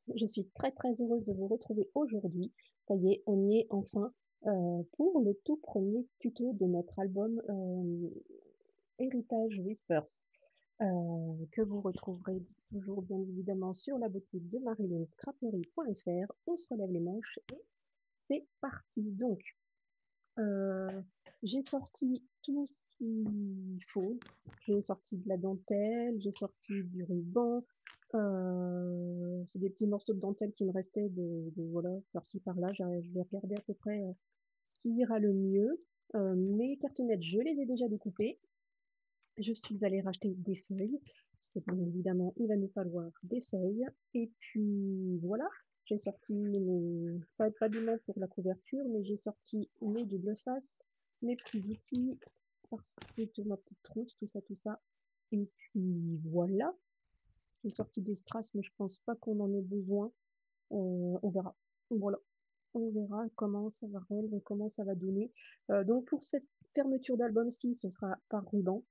tous, je suis très heureuse de vous retrouver aujourd'hui. Ça y est, on y est enfin pour le tout premier tuto de notre album Héritage Whispers, que vous retrouverez toujours bien évidemment sur la boutique de marilynscrapery.fr. On se relève les manches et c'est parti. Donc, euh, j'ai sorti tout ce qu'il faut. J'ai sorti de la dentelle, j'ai sorti du ruban. C'est des petits morceaux de dentelle qui me restaient voilà, par-ci par-là. Je vais regarder à peu près ce qui ira le mieux. Mes cartonnettes, je les ai déjà découpées. Je suis allée racheter des feuilles, parce que bien évidemment, il va nous falloir des feuilles. Et puis voilà, j'ai sorti pas d'humain pour la couverture, mais j'ai sorti mes doubles faces, mes petits outils, parce que ma petite trousse, tout ça, tout ça. Et puis voilà, j'ai sorti des strass, mais je pense pas qu'on en ait besoin. On verra. Voilà. On verra comment ça va rendre, comment ça va donner. Donc pour cette fermeture d'album-ci, ce sera par ruban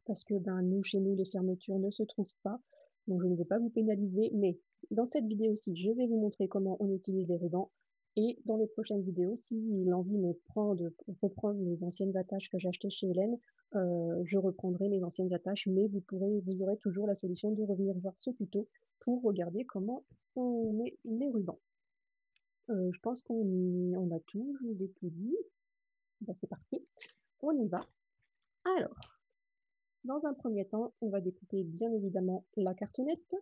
parce que ben, nous, chez nous, les fermetures ne se trouvent pas. Donc, je ne vais pas vous pénaliser. Mais dans cette vidéo-ci, je vais vous montrer comment on utilise les rubans. Et dans les prochaines vidéos, si l'envie me prend de reprendre les anciennes attaches que j'ai achetées chez Hélène, je reprendrai mes anciennes attaches. Mais vous aurez toujours la solution de revenir voir ce tuto pour regarder comment on met les rubans. Je pense qu'on a tout, je vous ai tout dit. Ben, c'est parti, on y va. Alors, dans un premier temps, on va découper bien évidemment la cartonnette.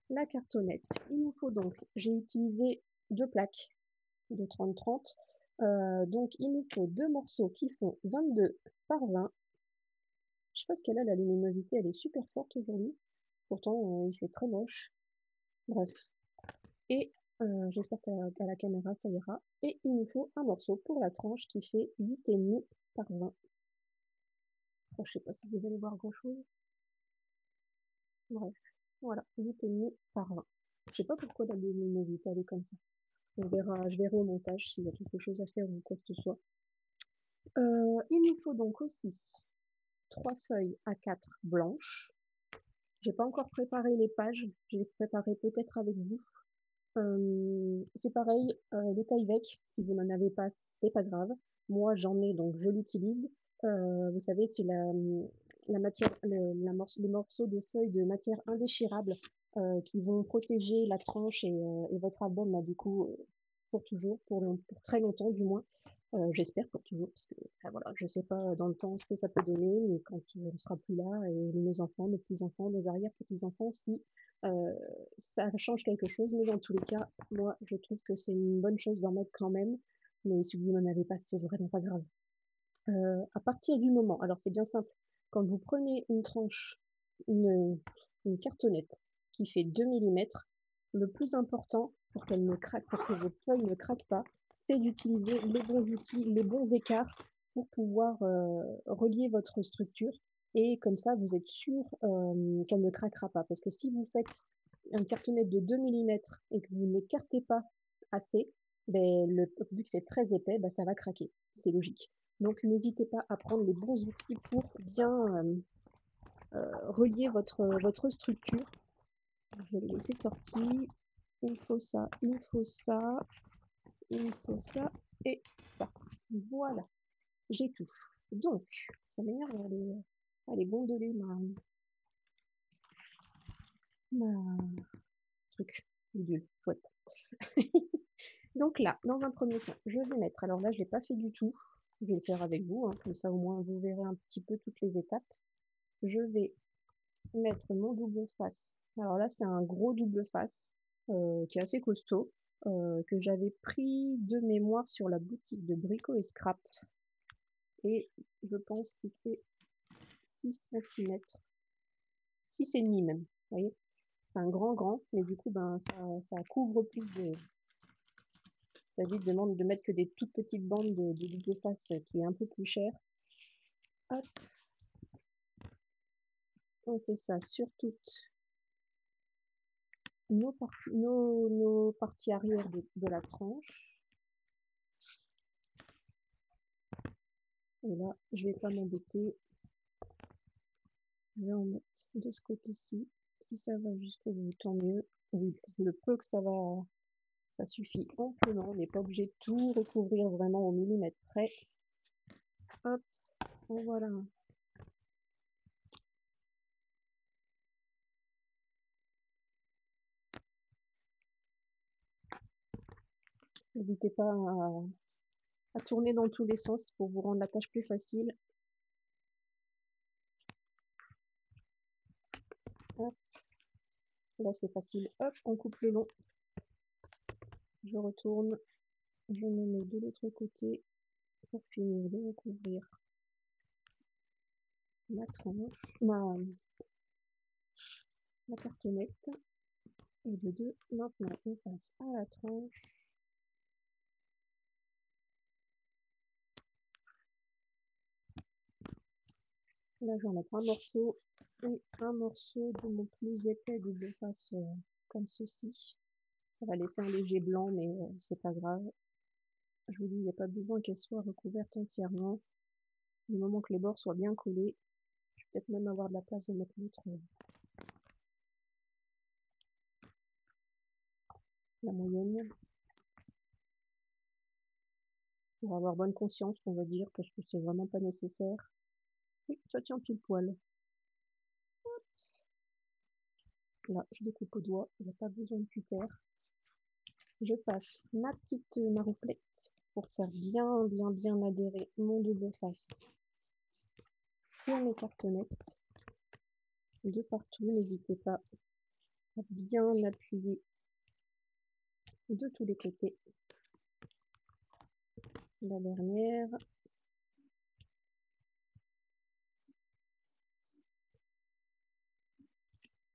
La cartonnette, il nous faut donc, j'ai utilisé deux plaques de 30-30. Donc il nous faut deux morceaux qui font 22 par 20. Je sais pas ce qu'elle a, la luminosité, elle est super forte aujourd'hui. Pourtant, il fait très moche. Bref. Et j'espère qu'à la caméra, ça ira. Et il nous faut un morceau pour la tranche qui fait 8,5 par 20. Oh, je sais pas si vous allez voir grand-chose. Bref, voilà, 8,5 par 20. Je sais pas pourquoi la luminosité elle est comme ça. On verra, je verrai au montage s'il y a quelque chose à faire ou quoi que ce soit. Il nous faut donc aussi 3 feuilles A4 blanches. J'ai pas encore préparé les pages, je vais les préparer peut-être avec vous. C'est pareil, le taille-vec, si vous n'en avez pas, c'est pas grave. Moi j'en ai donc je l'utilise. Vous savez, c'est la matière, les morceaux de feuilles de matière indéchirable qui vont protéger la tranche et votre album là, du coup pour toujours, pour très longtemps du moins. J'espère pour toujours, parce que voilà, je sais pas dans le temps ce que ça peut donner, mais quand on ne sera plus là, et nos enfants, nos petits-enfants, nos arrière-petits-enfants, si ça change quelque chose, mais dans tous les cas, moi je trouve que c'est une bonne chose d'en mettre quand même, mais si vous n'en avez pas, c'est vraiment pas grave. À partir du moment, alors c'est bien simple, quand vous prenez une tranche, une, une cartonnette qui fait 2 mm, le plus important pour qu'elle ne craque, pour que votre feuille ne craque pas, c'est d'utiliser les bons outils, les bons écarts pour pouvoir relier votre structure. Et comme ça, vous êtes sûr qu'elle ne craquera pas. Parce que si vous faites une cartonnette de 2 mm et que vous n'écartez pas assez, ben, vu que c'est très épais, ben, ça va craquer. C'est logique. Donc n'hésitez pas à prendre les bons outils pour bien relier votre structure. Je vais les laisser sortir. Il faut ça, il faut ça, il faut ça et ça. Voilà, j'ai tout. Donc, ça m'énerve d'aller gondoler ma truc. Bidule, chouette. Donc là, dans un premier temps, je vais mettre, alors là je ne l'ai pas fait du tout, je vais le faire avec vous, hein, comme ça au moins vous verrez un petit peu toutes les étapes. Je vais mettre mon double face. Alors là c'est un gros double face qui est assez costaud, que j'avais pris de mémoire sur la boutique de Brico et Scrap. Et je pense qu'il fait 6 cm, 6,5 même, vous voyez. C'est un grand, mais du coup ben, ça couvre plus de... Ça évite de mettre que des toutes petites bandes de double face qui est un peu plus cher. Hop. On fait ça sur toutes nos parties arrière de la tranche. Et là, je vais pas m'embêter. Je vais en mettre de ce côté-ci. Si ça va jusqu'au bout, tant mieux. Oui, le peu que ça suffit amplement. On n'est pas obligé de tout recouvrir vraiment au millimètre près. Hop, voilà. N'hésitez pas à tourner dans tous les sens pour vous rendre la tâche plus facile. Hop. Là, c'est facile. Hop, on coupe le long. Je retourne. Je me mets de l'autre côté pour finir de recouvrir ma tranche, ma cartonnette. Et de deux, maintenant, on passe à la tranche. Là, je vais en mettre un morceau et un morceau de mon plus épais double face comme ceci. Ça va laisser un léger blanc, mais c'est pas grave. Je vous dis, il n'y a pas besoin qu'elle soit recouverte entièrement. Du moment que les bords soient bien collés, je vais peut-être même avoir de la place de mettre l'autre, la moyenne. Pour avoir bonne conscience, on va dire, parce que c'est vraiment pas nécessaire. Oui, ça tient pile poil. Là, je découpe au doigt, il n'y a pas besoin de cutter. Je passe ma petite marouflette pour faire bien adhérer mon double face sur mes cartonnettes. De partout, n'hésitez pas à bien appuyer de tous les côtés. La dernière.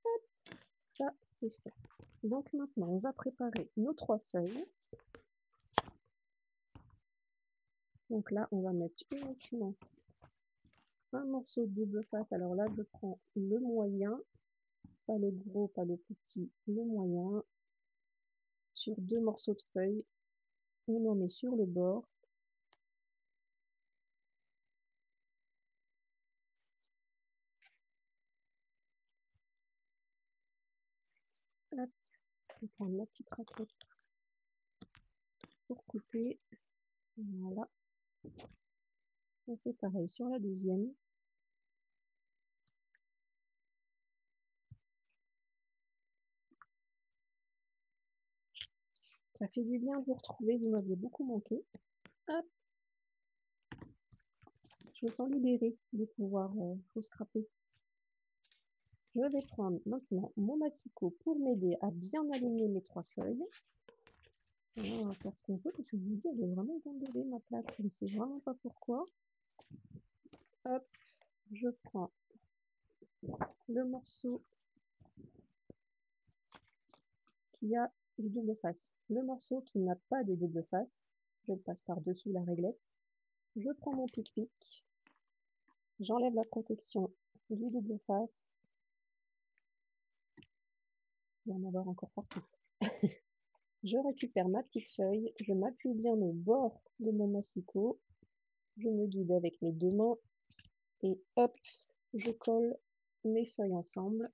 Hop, ça c'est fait. Donc maintenant, on va préparer nos 3 feuilles. Donc là, on va mettre uniquement un morceau de double face. Alors là, je prends le moyen, pas le gros, pas le petit, le moyen, sur 2 morceaux de feuilles. On en met sur le bord. Hop, je prends ma petite raclette pour couper. Voilà. On fait pareil sur la deuxième. Ça fait du bien de vous retrouver, vous m'aviez beaucoup manqué. Hop. Je me sens libérée de pouvoir vous scraper. Je vais prendre maintenant mon massicot pour m'aider à bien aligner mes 3 feuilles. Et on va faire ce qu'on peut parce que je vous dis, elle est vraiment gondolée ma plaque. Je ne sais vraiment pas pourquoi. Hop, je prends le morceau qui a le double face. Le morceau qui n'a pas de double face, je le passe par-dessous la réglette. Je prends mon pic-pic. J'enlève la protection du double face. Il va y en avoir encore partout. Je récupère ma petite feuille, je m'appuie bien au bord de mon massicot, je me guide avec mes 2 mains et hop, je colle mes feuilles ensemble.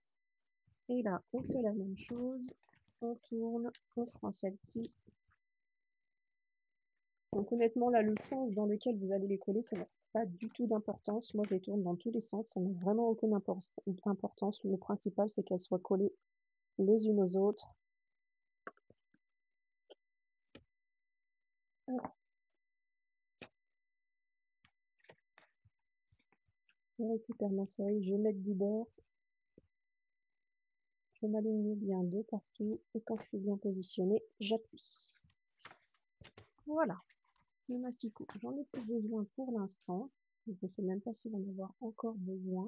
Et là, on fait la même chose, on tourne, on prend celle-ci. Donc honnêtement, là, le sens dans lequel vous allez les coller, ça n'a pas du tout d'importance. Moi, je les tourne dans tous les sens, ça n'a vraiment aucune importance. Le principal, c'est qu'elles soient collées les unes aux autres. Je récupère ma feuille, je mets du bord, je m'aligne bien de partout et quand je suis bien positionnée, j'appuie. Voilà, le massicot, j'en ai plus besoin pour l'instant. Je ne sais même pas si on va en avoir encore besoin.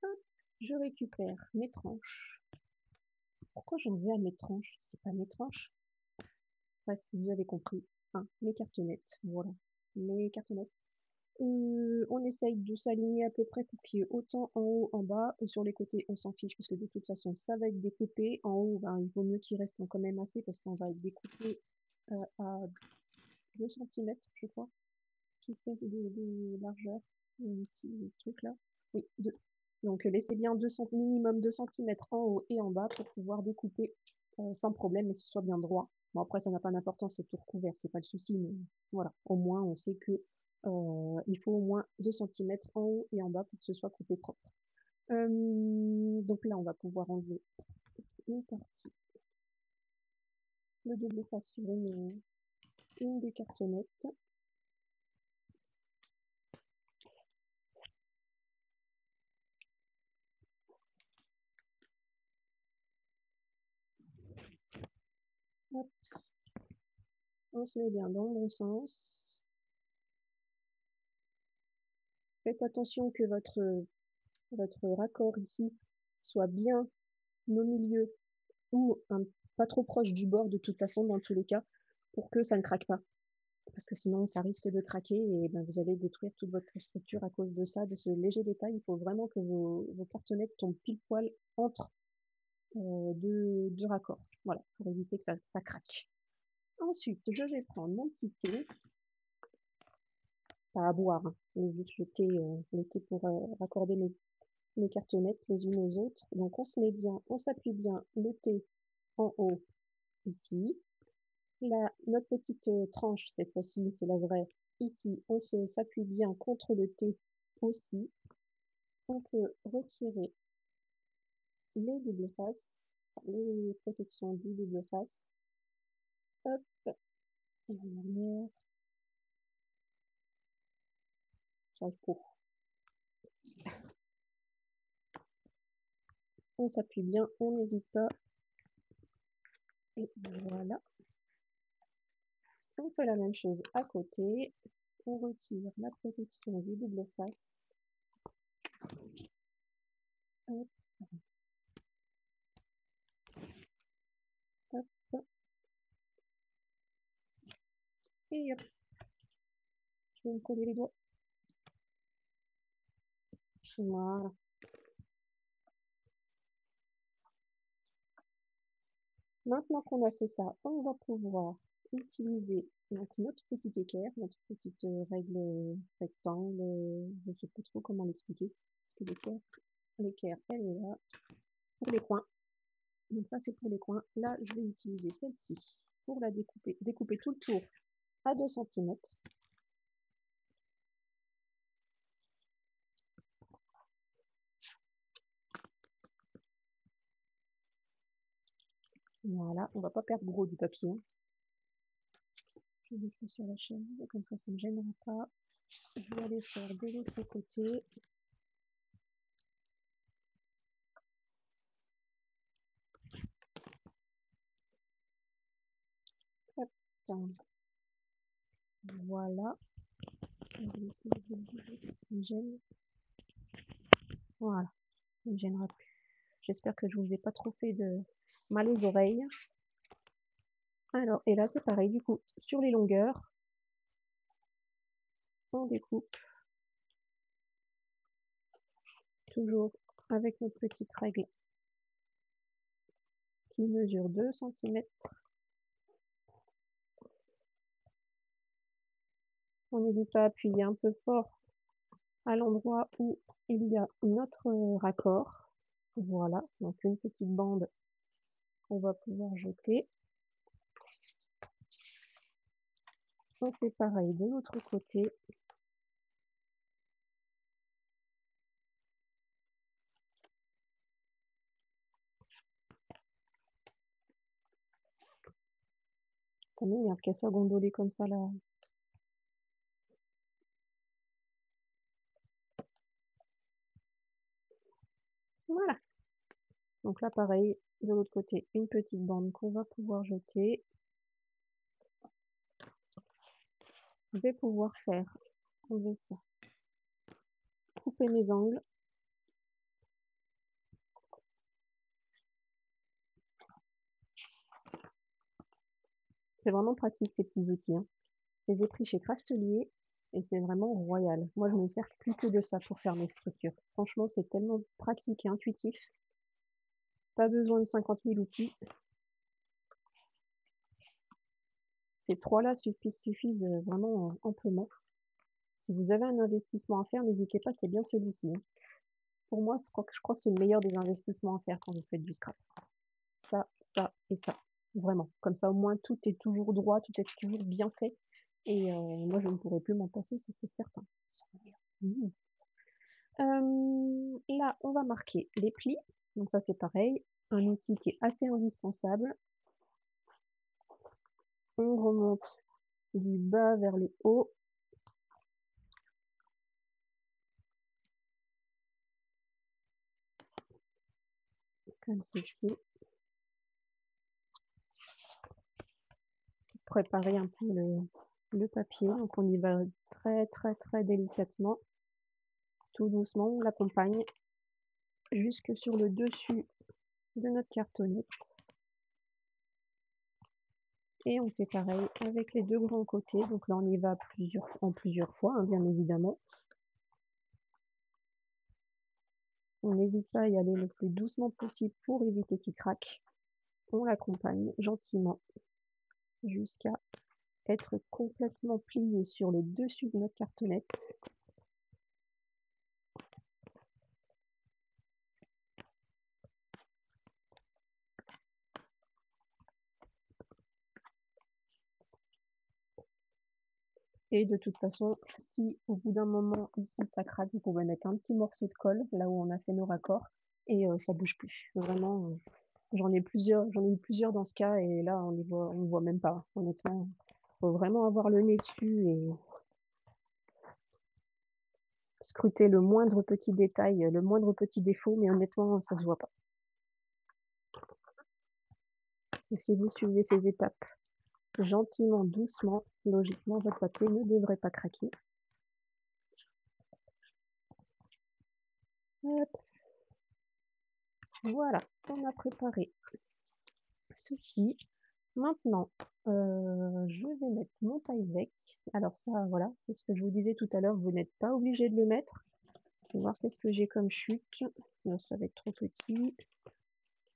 Hop, je récupère mes tranches. Pourquoi j'en vais à mes tranches? C'est pas mes tranches. Bref, vous avez compris. Hein, mes cartonnettes, voilà. Mes cartonnettes. On essaye de s'aligner à peu près pour qu'il y ait autant en haut, en bas. Et sur les côtés, on s'en fiche parce que de toute façon, ça va être découpé. En haut, ben, il vaut mieux qu'il reste quand même assez parce qu'on va découper à 2 cm, je crois, qui fait de largeur. Un petit truc là. Oui, 2. Donc laissez bien minimum 2 cm en haut et en bas pour pouvoir découper sans problème et que ce soit bien droit. Bon après ça n'a pas d'importance, c'est tout recouvert, c'est pas le souci, mais voilà, au moins on sait que il faut au moins 2 cm en haut et en bas pour que ce soit coupé propre. Donc là on va pouvoir enlever une partie, le double face sur une des cartonnettes. Hop. On se met bien dans le bon sens. Faites attention que votre raccord ici soit bien au milieu ou pas trop proche du bord de toute façon dans tous les cas pour que ça ne craque pas. Parce que sinon ça risque de craquer et ben, vous allez détruire toute votre structure à cause de ça, de ce léger détail. Il faut vraiment que vos cartonnettes tombent pile poil entre deux raccords. Voilà, pour éviter que ça craque. Ensuite, je vais prendre mon petit thé, pas à boire, hein, mais juste le thé pour raccorder mes cartonnettes les unes aux autres. Donc on se met bien, on s'appuie bien le thé en haut ici. Là, notre petite tranche, cette fois-ci, c'est la vraie. Ici, on s'appuie bien contre le thé aussi. On peut retirer les doubles faces, les protections du double face. Hop, j'arrive pas. On s'appuie bien, on n'hésite pas. Et voilà. On fait la même chose à côté. On retire la protection du double face. Hop. Hop. Et hop. Je vais me coller les doigts. Voilà. Maintenant qu'on a fait ça, on va pouvoir utiliser donc notre petit équerre, notre petite règle rectangle, je ne sais pas trop comment l'expliquer, parce que l'équerre, elle est là, pour les coins. Donc ça, c'est pour les coins. Là, je vais utiliser celle-ci pour la découper tout le tour à 2 cm. Voilà, on va pas perdre gros du papier. Je vais le sur la chaise, comme ça ne me gênera pas. Je vais aller faire de l'autre côté. Hop. Voilà. Ça va essayer de bouger parce qu'il me gêne. Voilà, ça ne me gênera plus. J'espère que je vous ai pas trop fait de mal aux oreilles. Alors, et là c'est pareil, du coup, sur les longueurs, on découpe toujours avec notre petite règle qui mesure 2 cm. On n'hésite pas à appuyer un peu fort à l'endroit où il y a notre raccord. Voilà, donc une petite bande qu'on va pouvoir jeter. On fait pareil de l'autre côté. Ça m'énerve qu'elle soit gondolée comme ça là. Voilà. Donc là, pareil, de l'autre côté, une petite bande qu'on va pouvoir jeter. Je vais pouvoir enlever ça, couper mes angles. C'est vraiment pratique ces petits outils. Hein. Je les ai pris chez Craftelier et c'est vraiment royal. Moi, je ne me sers plus que de ça pour faire mes structures. Franchement, c'est tellement pratique et intuitif. Pas besoin de 50 000 outils. Ces trois-là suffisent vraiment amplement. Si vous avez un investissement à faire, n'hésitez pas, c'est bien celui-ci. Hein. pour moi, je crois que c'est le meilleur des investissements à faire quand vous faites du scrap. Ça et ça, vraiment. Comme ça, au moins, tout est toujours droit, tout est toujours bien fait. Et moi, je ne pourrais plus m'en passer, ça c'est certain. Mmh. Là, on va marquer les plis. Donc ça, c'est pareil, un outil qui est assez indispensable. On remonte du bas vers le haut. Comme ceci. Préparer un peu le papier. Donc on y va très très très délicatement. Tout doucement, on l'accompagne jusque sur le dessus de notre cartonnette. Et on fait pareil avec les deux grands côtés. Donc là, on y va en plusieurs fois, hein, bien évidemment. On n'hésite pas à y aller le plus doucement possible pour éviter qu'il craque. On l'accompagne gentiment jusqu'à être complètement plié sur le dessus de notre cartonnette. Et de toute façon, si au bout d'un moment, ici, ça craque, vous pouvez mettre un petit morceau de colle, là où on a fait nos raccords, et ça bouge plus. Vraiment, j'en ai eu plusieurs dans ce cas, et là, on voit même pas, honnêtement. Faut vraiment avoir le nez dessus et scruter le moindre petit détail, le moindre petit défaut, mais honnêtement, ça se voit pas. Et si vous suivez ces étapes gentiment, doucement, logiquement, votre papier ne devrait pas craquer. Hop. Voilà, on a préparé ceci. Maintenant, je vais mettre mon taille-bec. Alors ça, voilà, c'est ce que je vous disais tout à l'heure, vous n'êtes pas obligé de le mettre. Je vais voir qu'est-ce que j'ai comme chute. Là, ça va être trop petit.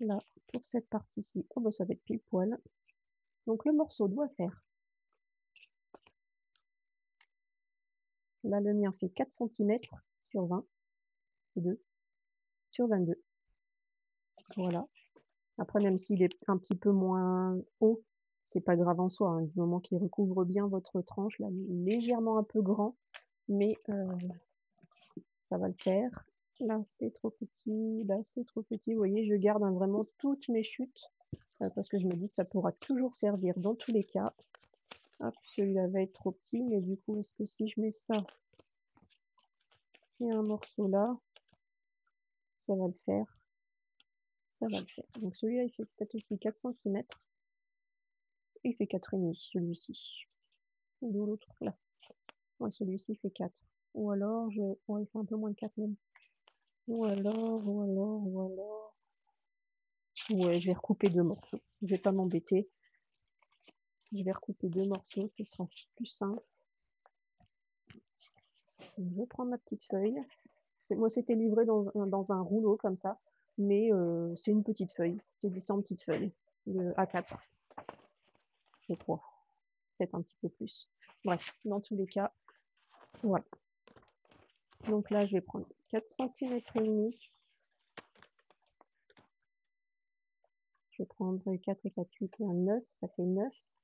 Là, pour cette partie-ci, oh bah, ça va être pile poil. Donc le morceau doit faire. Là, le mien fait 4 cm sur 20, 2, sur 22. Voilà. Après, même s'il est un petit peu moins haut, c'est pas grave en soi, hein, du moment qu'il recouvre bien votre tranche, là, légèrement un peu grand, mais ça va le faire. Là, c'est trop petit, là, c'est trop petit. Vous voyez, je garde vraiment toutes mes chutes, parce que je me dis que ça pourra toujours servir dans tous les cas. Hop, celui-là va être trop petit, mais du coup, est-ce que si je mets ça et un morceau là, ça va le faire? Ça va le faire. Donc celui-là, il fait peut-être aussi 4 cm. Il fait 4,5 celui-ci. De l'autre, là. Ouais, celui-ci fait 4. Ou alors, ouais, il fait un peu moins de 4 même. Ou alors. Ouais, je vais recouper 2 morceaux. Je vais pas m'embêter. Je vais recouper 2 morceaux, ce sera plus simple. Je vais prendre ma petite feuille. Moi, c'était livré dans un rouleau comme ça, mais c'est une petite feuille. C'est des 100 petites feuilles de A4, je crois. Peut-être un petit peu plus. Bref, dans tous les cas, voilà. Donc là, je vais prendre 4 cm et demi. Je vais prendre 4 et 4, 8 et un 9, ça fait 9.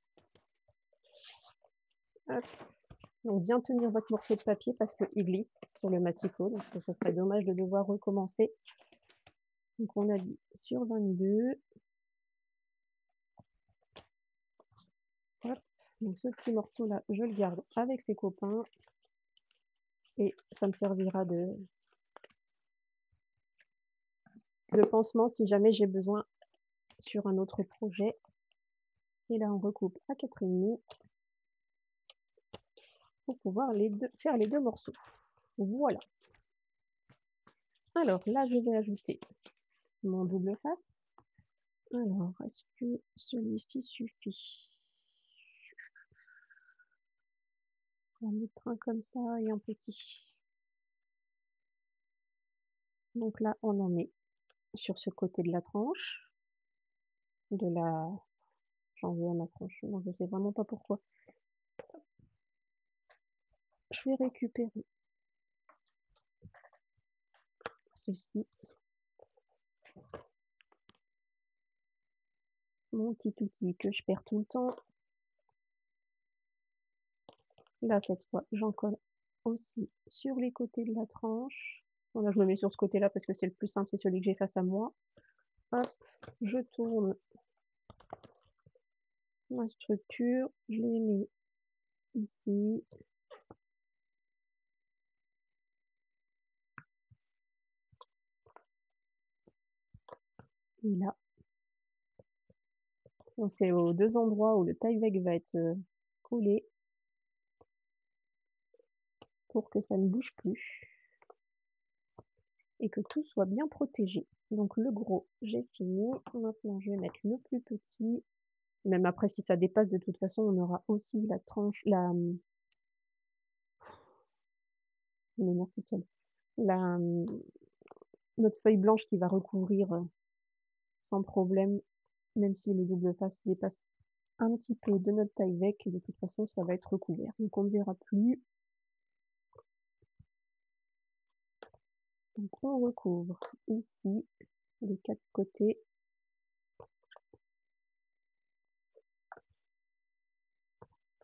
Hop. Donc bien tenir votre morceau de papier parce qu'il glisse sur le massicot, donc ce serait dommage de devoir recommencer. Donc on a dit sur 22. Hop. Donc ce petit morceau là, je le garde avec ses copains. Et ça me servira de pansement si jamais j'ai besoin sur un autre projet. Et là on recoupe à 4,5 pour pouvoir faire les deux morceaux. Voilà. Alors là je vais ajouter mon double face. Alors, est-ce que celui-ci suffit? On va mettre un comme ça et un petit. Donc là, on en met sur ce côté de la tranche. J'en veux à ma tranche. Non, je ne sais vraiment pas pourquoi. Je vais récupérer ceci. Mon petit outil que je perds tout le temps. Là, cette fois, j'en colle aussi sur les côtés de la tranche. Bon, là, je me mets sur ce côté-là parce que c'est le plus simple, c'est celui que j'ai face à moi. Hop, je tourne ma structure, je les mets ici. Et là. Donc c'est aux deux endroits où le Tyvek va être collé pour que ça ne bouge plus et que tout soit bien protégé. Donc le gros, j'ai fini. Maintenant, je vais mettre le plus petit. Même après, si ça dépasse, de toute façon, on aura aussi la tranche, notre feuille blanche qui va recouvrir sans problème, même si le double face dépasse un petit peu de notre Tyvek, et de toute façon, ça va être recouvert. Donc on ne verra plus. Donc on recouvre ici les quatre côtés.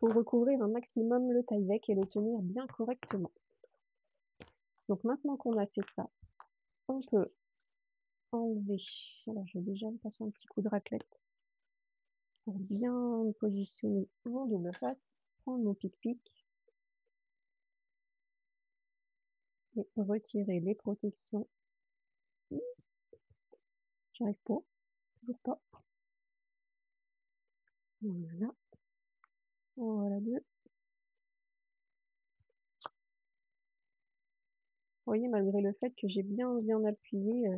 Il faut recouvrir un maximum le Tyvek et le tenir bien correctement. Donc maintenant qu'on a fait ça, on peut enlever. Alors je vais déjà me passer un petit coup de raclette pour bien positionner mon double face. Prendre mon pic-pic et retirer les protections. J'arrive pas, toujours pas. Voilà. Voilà deux. Vous voyez, malgré le fait que j'ai bien appuyé,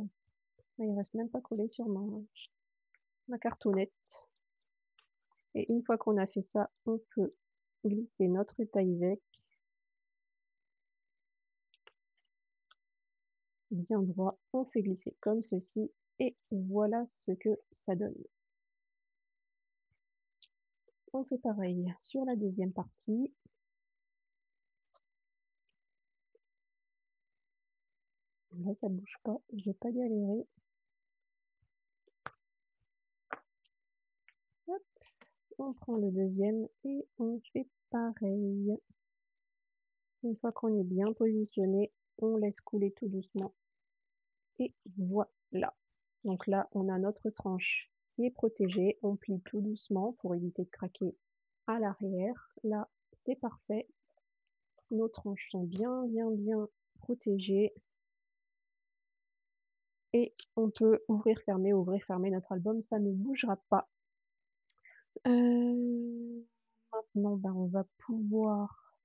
il reste même pas collé sur ma cartonnette. Et une fois qu'on a fait ça, on peut glisser notre Tyvek bien droit. On fait glisser comme ceci et voilà ce que ça donne. On fait pareil sur la deuxième partie. Là, ça bouge pas, j'ai pas galéré. Hop, on prend le deuxième et on fait pareil. Une fois qu'on est bien positionné, on laisse couler tout doucement. Et voilà. Donc là, on a notre tranche qui est protégée. On plie tout doucement pour éviter de craquer à l'arrière. Là, c'est parfait. Nos tranches sont bien protégées. Et on peut ouvrir, fermer, notre album. Ça ne bougera pas. Maintenant, on va pouvoir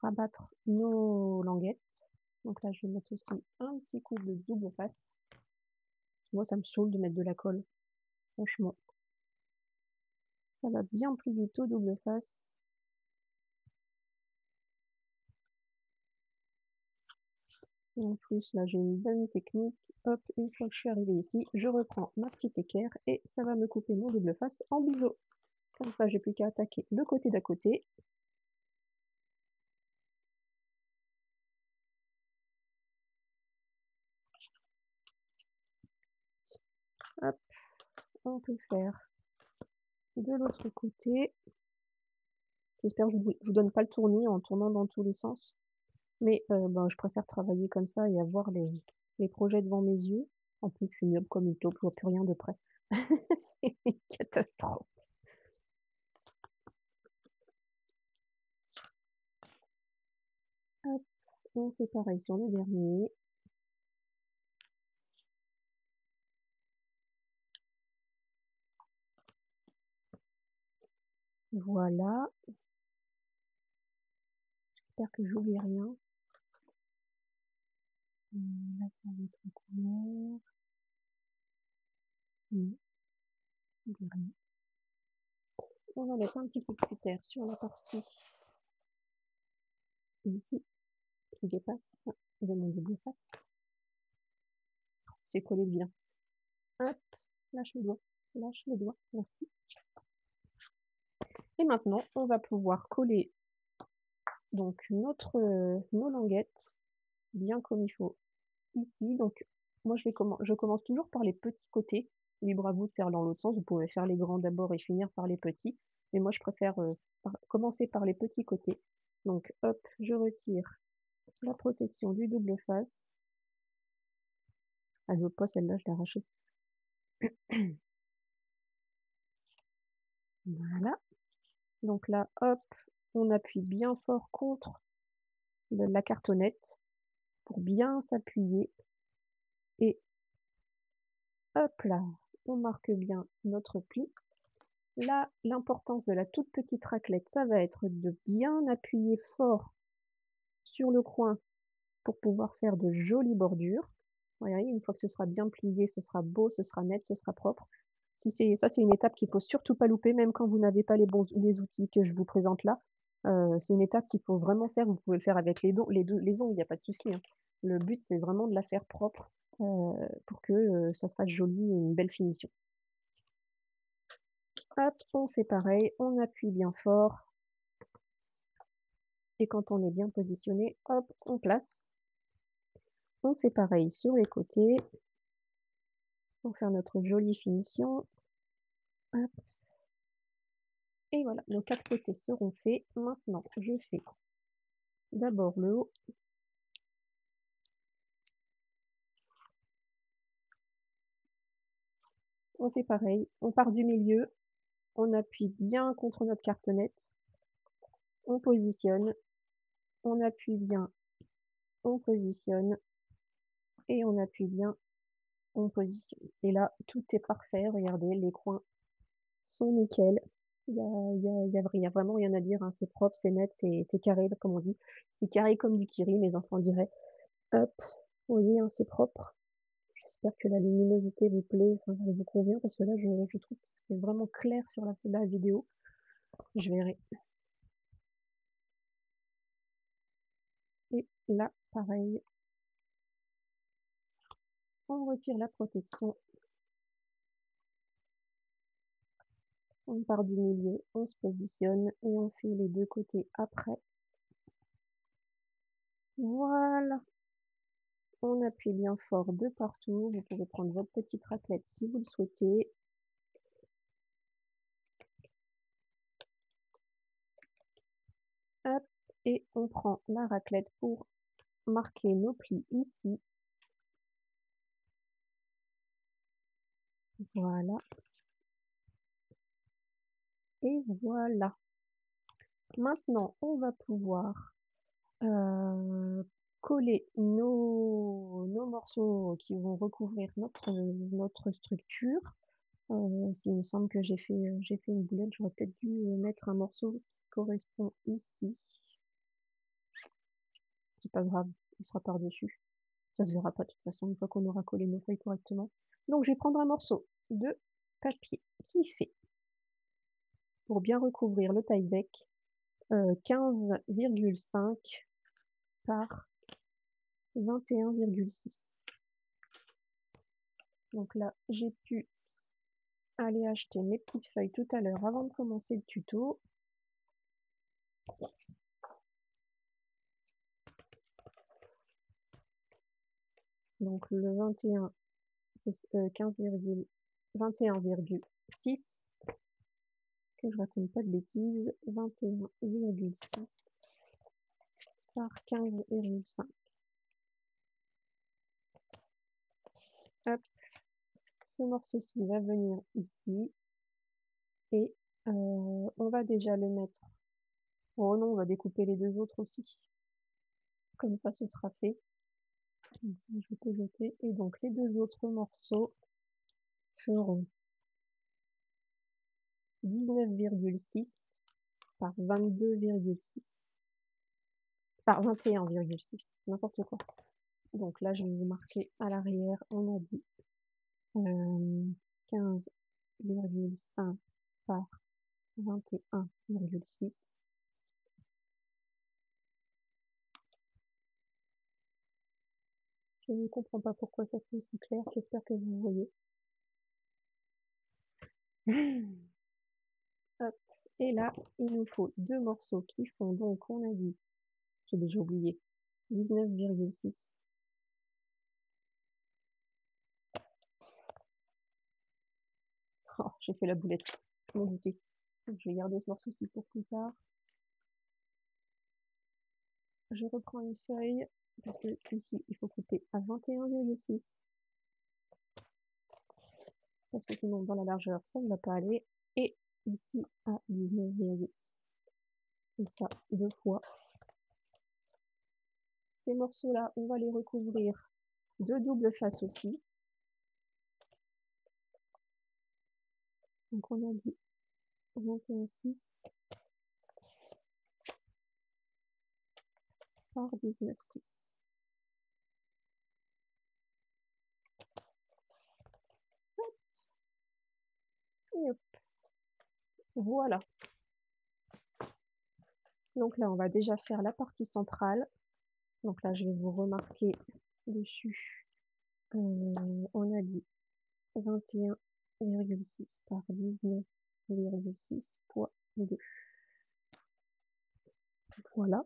rabattre nos languettes. Donc là, je vais mettre aussi un petit coup de double face. Moi, ça me saoule de mettre de la colle. Franchement. Ça va bien plus vite au double face. Et en plus, là, j'ai une bonne technique. Hop, une fois que je suis arrivée ici, je reprends ma petite équerre et ça va me couper mon double face en biseau. Comme ça, j'ai plus qu'à attaquer le côté d'à côté. Hop, on peut faire de l'autre côté. J'espère que je vous donne pas le tournis en tournant dans tous les sens. Mais je préfère travailler comme ça et avoir les projets devant mes yeux. En plus, je suis myope comme une taupe, je vois plus rien de près. C'est une catastrophe. Hop, on fait pareil sur le dernier. Voilà. J'espère que j'oublie rien. Là, ça va être couleur. Non, j'oublie rien. On va mettre un petit peu de critère sur la partie ici qui dépasse de mon double face. C'est collé bien. Hop, lâche le doigt, merci. Et maintenant, on va pouvoir coller donc nos languettes bien comme il faut ici. Donc, moi, je commence toujours par les petits côtés. Libre à vous de faire dans l'autre sens. Vous pouvez faire les grands d'abord et finir par les petits. Mais moi, je préfère commencer par les petits côtés. Donc, hop, je retire la protection du double face. Ah, je veux pas celle-là, je l'ai arrachée. Voilà. Donc là, hop, on appuie bien fort contre la cartonnette pour bien s'appuyer. Et hop là, on marque bien notre pli. Là, l'importance de la toute petite raclette, ça va être de bien appuyer fort sur le coin pour pouvoir faire de jolies bordures. Voyez, une fois que ce sera bien plié, ce sera beau, ce sera net, ce sera propre. Ça, c'est une étape qu'il ne faut surtout pas louper, même quand vous n'avez pas les outils que je vous présente là. C'est une étape qu'il faut vraiment faire. Vous pouvez le faire avec les ongles, il n'y a pas de souci, hein. Le but, c'est vraiment de la faire propre pour que ça se fasse joli et une belle finition. Hop, on fait pareil, on appuie bien fort. Et quand on est bien positionné, hop, on place. On fait pareil sur les côtés pour faire notre jolie finition. Hop. Et voilà, nos 4 côtés seront faits. Maintenant, je fais d'abord le haut. On fait pareil, on part du milieu, on appuie bien contre notre cartonnette, on positionne, on appuie bien, on positionne, et on appuie bien, on positionne. Et là, tout est parfait, regardez, les coins sont nickel. Il y a vraiment rien à dire, hein. C'est propre, c'est net, c'est carré, comme on dit. C'est carré comme du kiri, mes enfants diraient. Hop, vous voyez, hein, c'est propre. J'espère que la luminosité vous plaît, enfin, elle vous convient, parce que là, je trouve que c'est vraiment clair sur la vidéo. Je verrai. Et là, pareil. On retire la protection. On part du milieu, on se positionne et on fait les deux côtés après. Voilà. On appuie bien fort de partout. Vous pouvez prendre votre petite raclette si vous le souhaitez. Hop, et on prend la raclette pour marquer nos plis ici. Voilà. Et voilà. Maintenant, on va pouvoir coller nos morceaux qui vont recouvrir notre structure. Il me semble que j'ai fait une boulette, j'aurais peut-être dû mettre un morceau qui correspond ici. C'est pas grave, il sera par-dessus. Ça se verra pas de toute façon une fois qu'on aura collé nos feuilles correctement. Donc je vais prendre un morceau de papier qui fait, pour bien recouvrir le taille-bec, 15,5 par 21,6. Donc là, j'ai pu aller acheter mes petites feuilles tout à l'heure avant de commencer le tuto. Donc le 21, c'est 21,6. Que je raconte pas de bêtises. 21,6 par 15,5. Hop. Ce morceau-ci va venir ici. Et on va déjà le mettre. Oh non, on va découper les deux autres aussi. Comme ça, ce sera fait. Donc ça, je peux jeter. Et donc, les deux autres morceaux feront 19,6 par 22,6 par 21,6, n'importe quoi. Donc là, je vais vous marquer à l'arrière, on a dit 15,5 par 21,6. Je ne comprends pas pourquoi ça fait aussi clair, j'espère que vous voyez. Hop. Et là, il nous faut deux morceaux qui font donc, on a dit, j'ai déjà oublié, 19,6 Oh, j'ai fait la boulette, je m'en doutais. Je vais garder ce morceau-ci pour plus tard. Je reprends une feuille, parce que ici, il faut couper à 21,6. Parce que sinon, dans la largeur, ça ne va pas aller. Et ici, à 19,6. Et ça, 2 fois. Ces morceaux-là, on va les recouvrir de double face aussi. Donc, on a dit 21,6 par 19,6. Et hop. Voilà. Donc là, on va déjà faire la partie centrale. Donc là, je vais vous remarquer dessus. On a dit 21,6 par 19,6 fois 2. Voilà.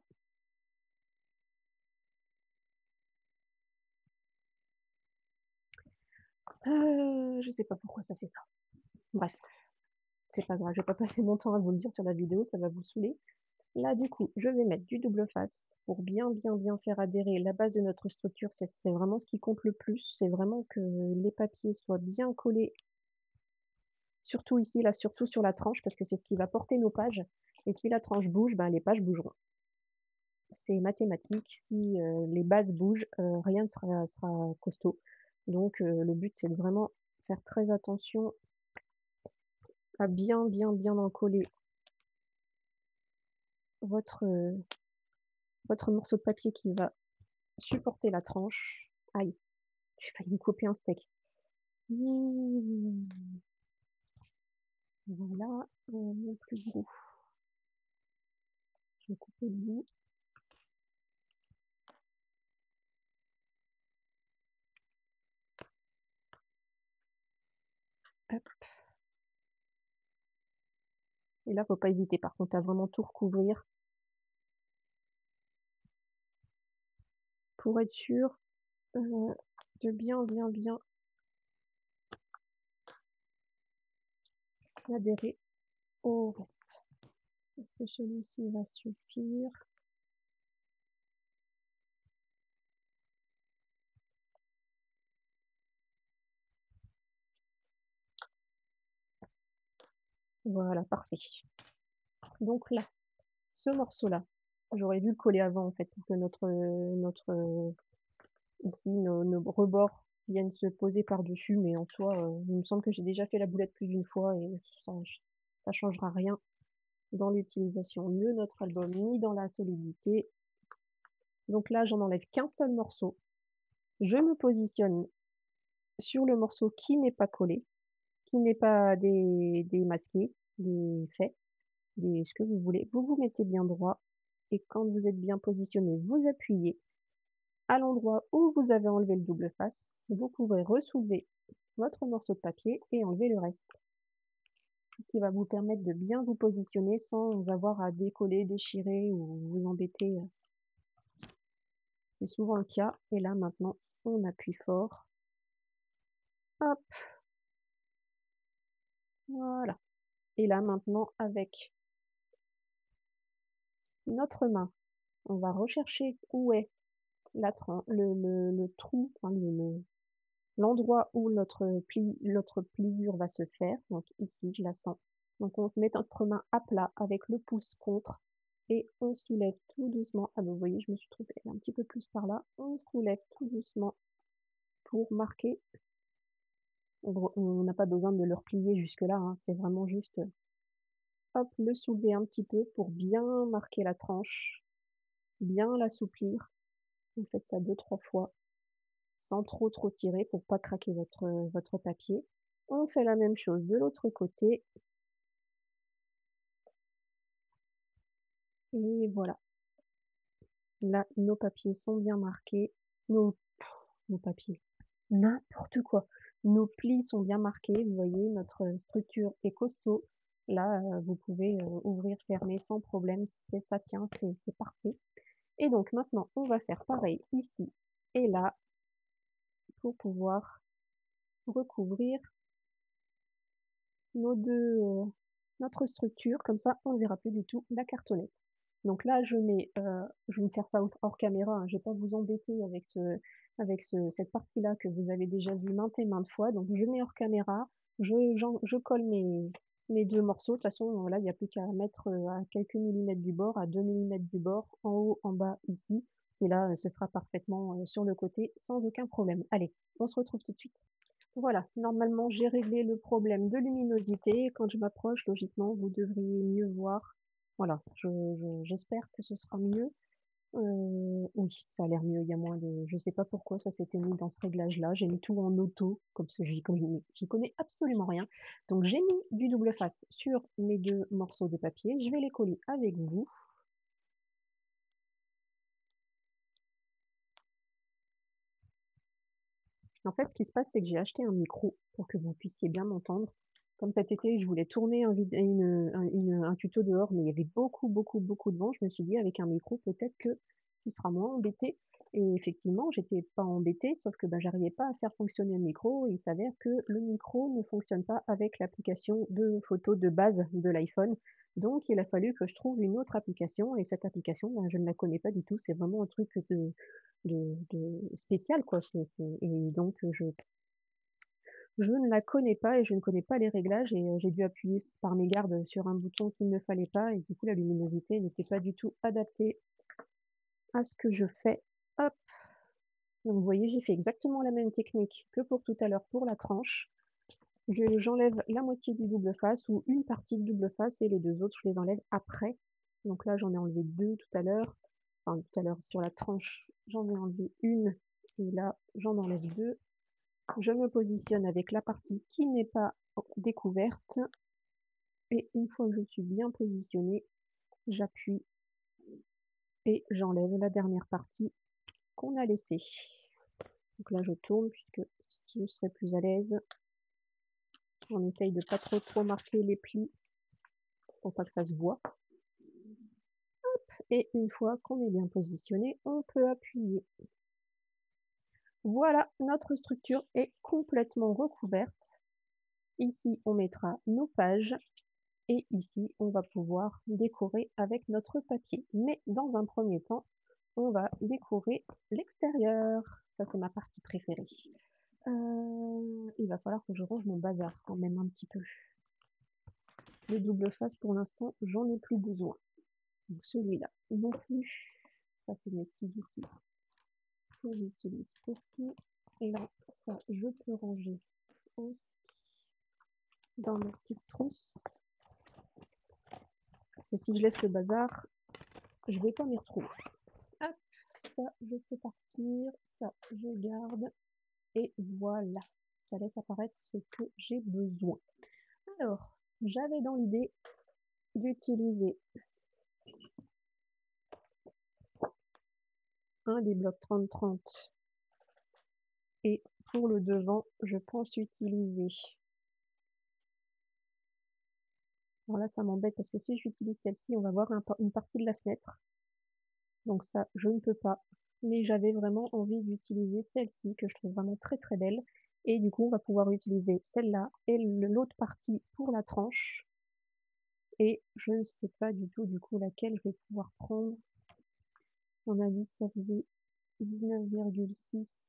Je sais pas pourquoi ça fait ça. Bref, c'est pas grave, je vais pas passer mon temps à vous le dire sur la vidéo, ça va vous saouler. Là, du coup, je vais mettre du double face pour bien faire adhérer la base de notre structure. C'est vraiment ce qui compte le plus. C'est vraiment que les papiers soient bien collés. Surtout ici, là, surtout sur la tranche, parce que c'est ce qui va porter nos pages. Et si la tranche bouge, ben, les pages bougeront. C'est mathématique. Si les bases bougent, rien ne sera costaud. Donc, le but, c'est de vraiment faire très attention à bien encoller votre morceau de papier qui va supporter la tranche. Aïe, j'ai failli me couper un steak. Voilà, mon plus gros. Je vais couper le bout. Hop. Et là, faut pas hésiter par contre à vraiment tout recouvrir pour être sûr de bien adhérer au reste. Est-ce que celui-ci va suffire? Voilà, parfait. Donc là, ce morceau-là, j'aurais dû le coller avant en fait pour que ici nos rebords viennent se poser par-dessus, mais en soi, il me semble que j'ai déjà fait la boulette plus d'une fois et ça changera rien dans l'utilisation de notre album ni dans la solidité. Donc là, j'en enlève qu'un seul morceau. Je me positionne sur le morceau qui n'est pas collé, qui n'est pas démasqué, défait, ce que vous voulez. Vous vous mettez bien droit et quand vous êtes bien positionné, vous appuyez à l'endroit où vous avez enlevé le double face. Vous pouvez ressoulever votre morceau de papier et enlever le reste. C'est ce qui va vous permettre de bien vous positionner sans avoir à décoller, déchirer ou vous embêter. C'est souvent le cas. Et là, maintenant, on appuie fort. Hop. Voilà. Et là, maintenant, avec notre main, on va rechercher où est le trou, enfin, l'endroit où notre pliure va se faire. Donc ici, je la sens. Donc on met notre main à plat avec le pouce contre et on soulève tout doucement. Ah ben vous voyez, je me suis trompée un petit peu plus par là. On soulève tout doucement pour marquer. On n'a pas besoin de le replier jusque là, hein. C'est vraiment juste hop, le soulever un petit peu pour bien marquer la tranche, bien l'assouplir. Vous faites ça 2-3 fois sans trop tirer pour pas craquer votre papier. On fait la même chose de l'autre côté. Et voilà. Là, nos papiers sont bien marqués. Nos papiers, n'importe quoi. Nos plis sont bien marqués. Vous voyez, notre structure est costaud. Là, vous pouvez ouvrir, fermer sans problème. Ça tient, c'est parfait. Et donc maintenant, on va faire pareil ici et là pour pouvoir recouvrir notre structure, comme ça on ne verra plus du tout la cartonnette. Donc là je vais me faire ça hors caméra, hein, je vais pas vous embêter avec cette partie-là que vous avez déjà vue maintes et maintes fois. Donc je mets hors caméra, je colle mes 2 morceaux. De toute façon, là, il n'y a plus qu'à mettre à quelques millimètres du bord, à 2 millimètres du bord, en haut, en bas, ici. Et là, ce sera parfaitement sur le côté sans aucun problème. Allez, on se retrouve tout de suite. Voilà, normalement j'ai réglé le problème de luminosité. Quand je m'approche, logiquement, vous devriez mieux voir. Voilà, j'espère que ce sera mieux. Oui, ça a l'air mieux, il y a moins de... Je sais pas pourquoi ça s'était mis dans ce réglage-là. J'ai mis tout en auto, comme ça j'y connais absolument rien. Donc j'ai mis du double face sur mes 2 morceaux de papier. Je vais les coller avec vous. En fait, ce qui se passe, c'est que j'ai acheté un micro pour que vous puissiez bien m'entendre. Comme cet été, je voulais tourner un tuto dehors, mais il y avait beaucoup, beaucoup, beaucoup de vent. Je me suis dit, avec un micro, peut-être que tu seras moins embêté. Et effectivement, j'étais pas embêtée, sauf que bah, j'arrivais pas à faire fonctionner le micro. Et il s'avère que le micro ne fonctionne pas avec l'application de photo de base de l'iPhone. Donc, il a fallu que je trouve une autre application. Et cette application, bah, je ne la connais pas du tout. C'est vraiment un truc de spécial, quoi. Et donc, je ne la connais pas et je ne connais pas les réglages et j'ai dû appuyer par mégarde sur un bouton qu'il ne fallait pas et du coup, la luminosité n'était pas du tout adaptée à ce que je fais. Hop! Donc, vous voyez, j'ai fait exactement la même technique que pour tout à l'heure pour la tranche. J'enlève la moitié du double face ou une partie du double face et les 2 autres, je les enlève après. Donc là, j'en ai enlevé 2 tout à l'heure. Enfin, tout à l'heure, sur la tranche, j'en ai enlevé une et là, j'en enlève 2. Je me positionne avec la partie qui n'est pas découverte et une fois que je suis bien positionnée, j'appuie et j'enlève la dernière partie qu'on a laissée. Donc là, je tourne puisque je serai plus à l'aise. On essaye de pas trop marquer les plis pour pas que ça se voit. Hop, et une fois qu'on est bien positionné, on peut appuyer. Voilà, notre structure est complètement recouverte. Ici, on mettra nos pages et ici, on va pouvoir décorer avec notre papier. Mais dans un premier temps, on va décorer l'extérieur. Ça, c'est ma partie préférée. Il va falloir que je range mon bazar quand même un petit peu. Le double face, pour l'instant, j'en ai plus besoin. Donc celui-là non plus. Ça, c'est mes petits outils que j'utilise pour tout. Et là, ça, je peux ranger aussi dans ma petite trousse. Parce que si je laisse le bazar, je vais pas m'y retrouver. Hop, ça, je peux partir. Ça, je garde. Et voilà, ça laisse apparaître ce que j'ai besoin. Alors, j'avais dans l'idée d'utiliser un des blocs 30-30 et pour le devant, je pense utiliser... Alors là, ça m'embête parce que si j'utilise celle-ci, on va voir une partie de la fenêtre. Donc ça, je ne peux pas. Mais j'avais vraiment envie d'utiliser celle-ci que je trouve vraiment très très belle. Et du coup, on va pouvoir utiliser celle-là et l'autre partie pour la tranche. Et je ne sais pas du tout du coup laquelle je vais pouvoir prendre. On a dit que ça faisait 19,6.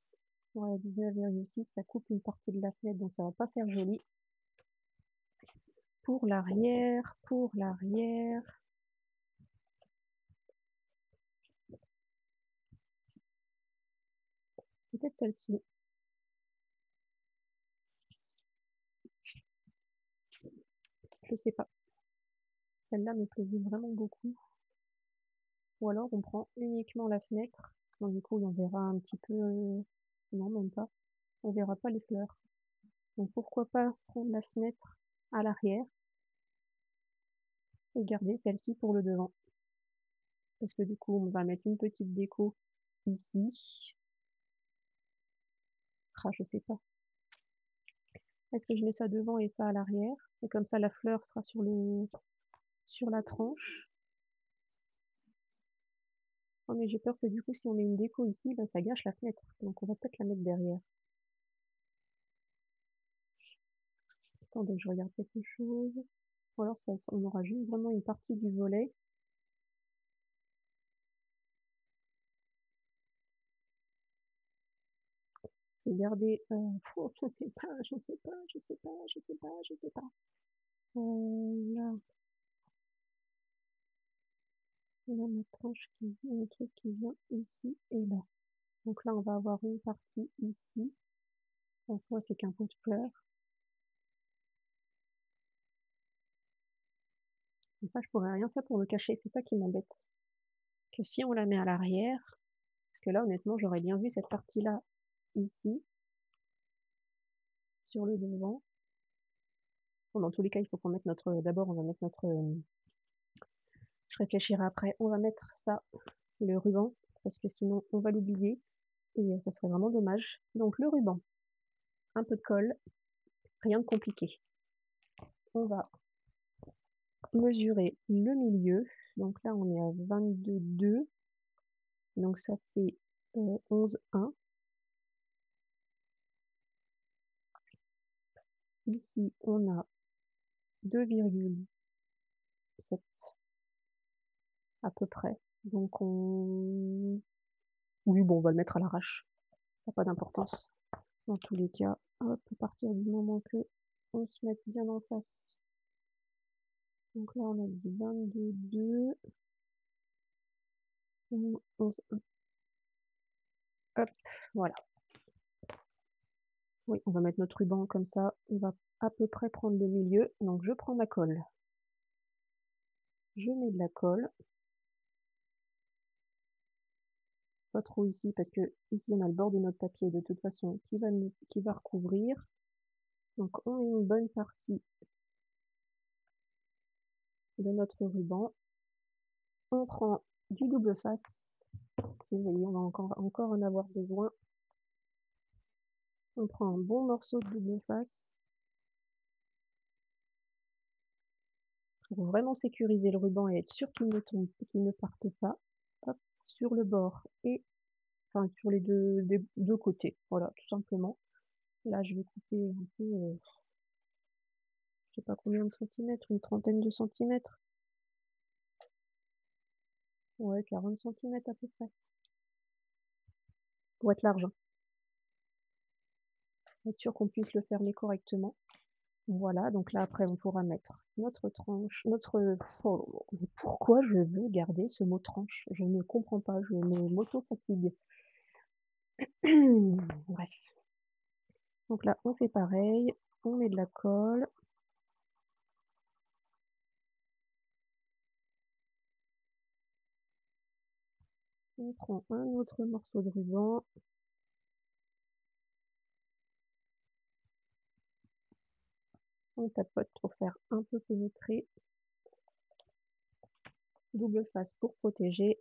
Ouais, 19,6, ça coupe une partie de la fenêtre, donc ça va pas faire joli. Pour l'arrière, peut-être celle-ci. Je sais pas. Celle-là me plaisait vraiment beaucoup. Ou alors on prend uniquement la fenêtre. Donc du coup, on verra un petit peu... non, même pas. On verra pas les fleurs. Donc pourquoi pas prendre la fenêtre à l'arrière et garder celle-ci pour le devant. Parce que du coup, on va mettre une petite déco ici. Ah, je sais pas. Est-ce que je mets ça devant et ça à l'arrière? Et comme ça, la fleur sera sur la tranche. Oh, mais j'ai peur que du coup, si on met une déco ici, ben, ça gâche la fenêtre. Donc on va peut-être la mettre derrière. Attendez, je regarde quelque chose. Ou alors on aura juste vraiment une partie du volet. Je vais garder... je sais pas, je sais pas, je sais pas, je sais pas, je sais pas. Là, on a notre tranche qui vient, un truc qui vient ici et là. Donc là, on va avoir une partie ici. En fois, c'est qu'un pot de fleurs. Et ça, je pourrais rien faire pour le cacher. C'est ça qui m'embête. Que si on la met à l'arrière, parce que là, honnêtement, j'aurais bien vu cette partie-là ici, sur le devant. Bon, dans tous les cas, il faut qu'on mette notre... D'abord, on va mettre notre... je réfléchirai après. On va mettre ça, le ruban, parce que sinon, on va l'oublier. Et ça serait vraiment dommage. Donc, le ruban, un peu de colle, rien de compliqué. On va mesurer le milieu. Donc là, on est à 22,2. Donc ça fait 11,1. Ici, on a 2,7 à peu près. Donc on... Oui, bon, on va le mettre à l'arrache. Ça n'a pas d'importance. Dans tous les cas, hop, à partir du moment que on se mette bien en face. Donc là, on a du 22,2. 11,1. Hop, voilà. Oui, on va mettre notre ruban comme ça. On va à peu près prendre le milieu. Donc je prends ma colle. Je mets de la colle. Pas trop ici, parce que ici on a le bord de notre papier de toute façon qui va recouvrir. Donc on met une bonne partie de notre ruban. On prend du double face. Si vous voyez, on va encore en avoir besoin. On prend un bon morceau de double face pour vraiment sécuriser le ruban et être sûr qu'il ne tombe, qu'il ne parte pas. Hop, sur le bord et enfin sur les deux côtés. Voilà, tout simplement. Là, je vais couper un peu, je sais pas combien de centimètres, une trentaine de centimètres. Ouais, 40 centimètres à peu près. Pour être large. Être sûr qu'on puisse le fermer correctement. Voilà, donc là après on pourra mettre notre tranche, notre... Oh, pourquoi je veux garder ce mot tranche? Je ne comprends pas, je m'auto-fatigue. Bref. Donc là on fait pareil, on met de la colle. On prend un autre morceau de ruban. On tapote pour faire un peu pénétrer. Double face pour protéger.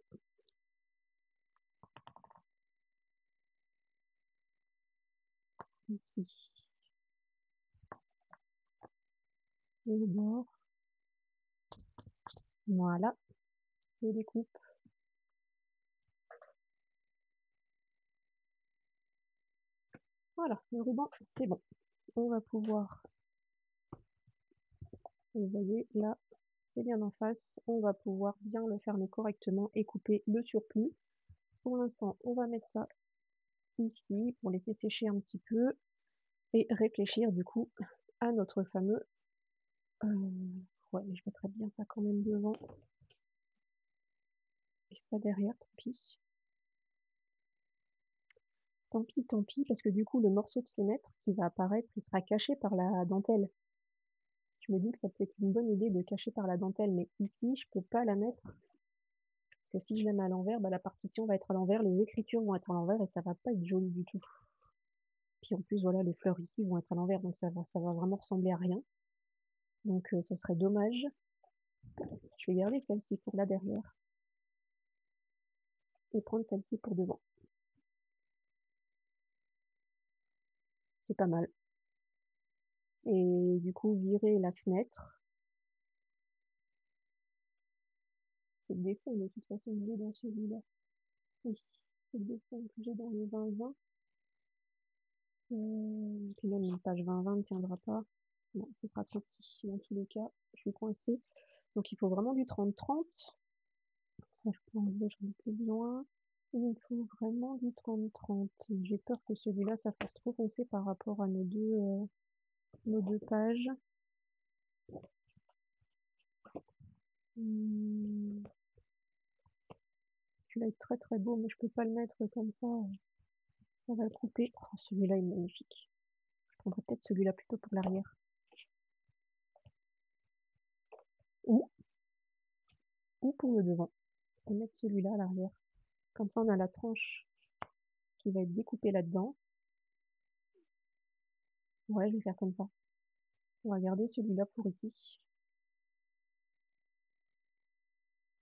Ici. Le bord. Voilà. Je découpe. Voilà, le ruban, c'est bon. On va pouvoir, vous voyez, là, c'est bien en face. On va pouvoir bien le fermer correctement et couper le surplus. Pour l'instant, on va mettre ça ici pour laisser sécher un petit peu et réfléchir du coup à notre fameux... ouais, mais je mettrais bien ça quand même devant. Et ça derrière, tant pis. Tant pis, parce que du coup, le morceau de fenêtre qui va apparaître, il sera caché par la dentelle. Je me dis que ça peut être une bonne idée de cacher par la dentelle, mais ici, je peux pas la mettre. Parce que si je la mets à l'envers, bah, la partition va être à l'envers, les écritures vont être à l'envers et ça va pas être joli du tout. Puis en plus, voilà, les fleurs ici vont être à l'envers, donc ça va vraiment ressembler à rien. Donc ce serait dommage. Je vais garder celle-ci pour là derrière. Et prendre celle-ci pour devant. C'est pas mal. Et du coup, virer la fenêtre. C'est le défaut de toute façon que j'ai dans celui-là. Oui, c'est le défaut que j'ai dans le 20-20. Puis même une page 20-20 ne tiendra pas. Non, ce sera trop petit. Dans tous les cas, je suis coincée. Donc il faut vraiment du 30-30. Ça, je peux enlever, j'en ai plus besoin. Il faut vraiment du 30-30. J'ai peur que celui-là, ça fasse trop foncé par rapport à nos deux pages. Celui-là est très très beau, mais je peux pas le mettre comme ça. Ça va le couper. Oh, celui-là est magnifique. Je prendrais peut-être celui-là plutôt pour l'arrière. Ou pour le devant. Et mettre celui-là à l'arrière. Comme ça, on a la tranche qui va être découpée là-dedans. Ouais, je vais faire comme ça. On va garder celui-là pour ici.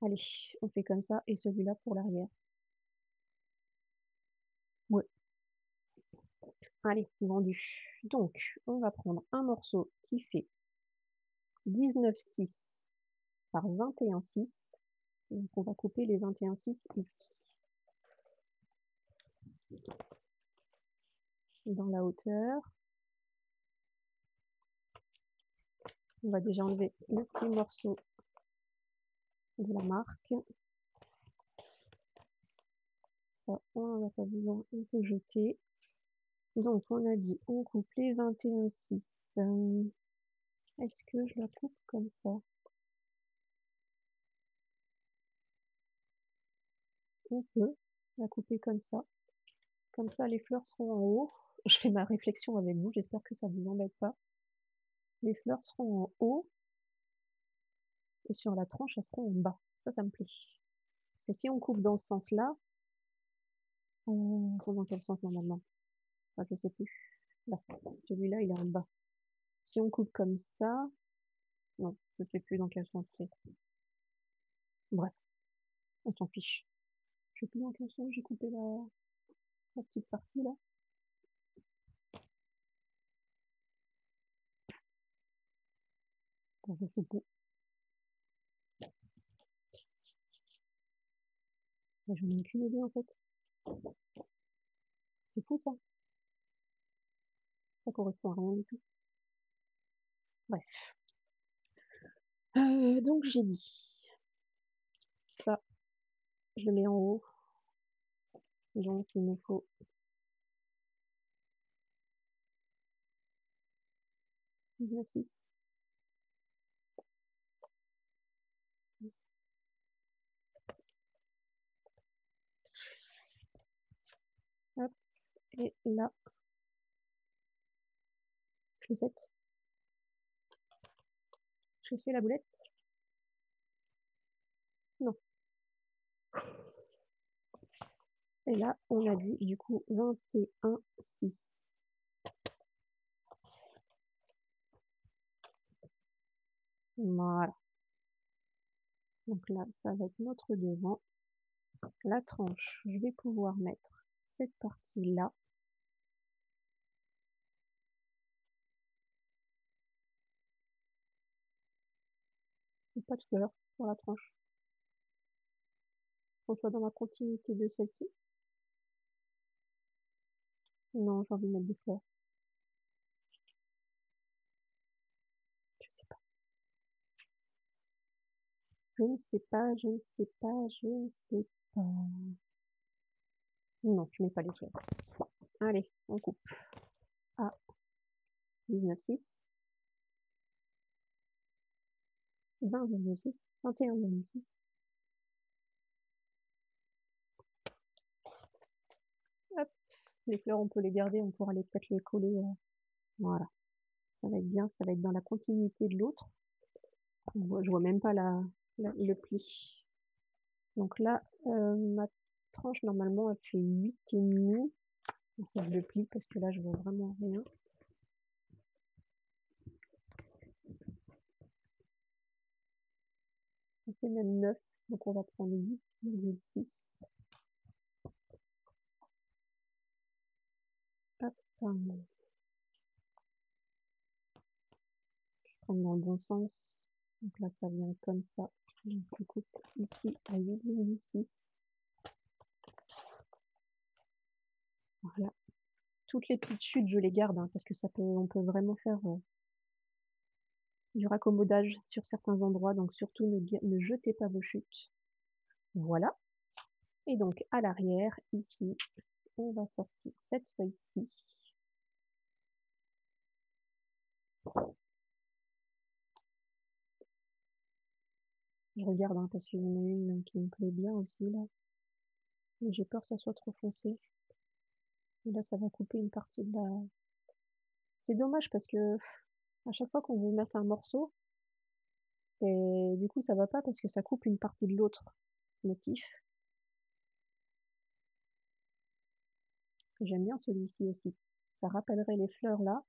Allez, on fait comme ça, et celui-là pour l'arrière. Ouais. Allez, vendu. Donc, on va prendre un morceau qui fait 19,6 par 21,6. Donc, on va couper les 21,6 ici. Dans la hauteur. On va déjà enlever le petit morceau de la marque. Ça, on n'en a pas besoin, on peut jeter. Donc, on a dit, on coupe les 21,6. Est-ce que je la coupe comme ça? On peut la couper comme ça. Comme ça, les fleurs seront en haut. Je fais ma réflexion avec vous, j'espère que ça ne vous embête pas. Les fleurs seront en haut. Et sur la tranche, elles seront en bas. Ça me plaît. Parce que si on coupe dans ce sens-là, elles sont dans quel sens normalement? Enfin, je sais plus. Là, celui-là, il est en bas. Si on coupe comme ça, non, je ne sais plus dans quel sens c'est. Bref, on s'en fiche. Je sais plus dans quel sens j'ai coupé la petite partie là. Bon, je sais plus. J'en ai aucune idée en fait. C'est fou ça. Ça correspond à rien du tout. Bref. Donc j'ai dit ça, je le mets en haut. Donc il me faut 19,6. Hop, et là, je le fais. Je fais la boulette. Non. Et là, on a dit du coup 21,6. Voilà. Donc là, ça va être notre devant. La tranche, je vais pouvoir mettre cette partie-là. Pas de fleurs sur la tranche. Qu'on soit dans la continuité de celle-ci. Non, j'ai envie de mettre des fleurs. Je sais pas. Je ne sais pas, je ne sais pas, je ne sais pas. Non, je mets pas les fleurs. Bon, allez, on coupe. À 19,6. 20,6. 21,6. Hop, les fleurs, on peut les garder, on pourra peut-être les coller. Voilà. Ça va être bien, ça va être dans la continuité de l'autre. Je vois même pas le pli. Donc là, ma tranche, normalement, elle fait 8,5. Je le plie parce que là, je vois vraiment rien. Ça fait même 9, donc on va prendre 8,6. Hop, je prends dans le bon sens. Donc là, ça vient comme ça. Donc je coupe ici à 8,6. Voilà. Toutes les petites chutes, je les garde, hein, parce que on peut vraiment faire du raccommodage sur certains endroits, donc surtout ne jetez pas vos chutes. Voilà. Et donc à l'arrière, ici, on va sortir cette feuille-ci. Je regarde hein, parce qu'il y en a une qui me plaît bien aussi là. Mais j'ai peur que ça soit trop foncé. Et là, ça va couper une partie de la... C'est dommage parce que à chaque fois qu'on veut mettre un morceau, et du coup ça va pas parce que ça coupe une partie de l'autre motif. J'aime bien celui-ci aussi. Ça rappellerait les fleurs là.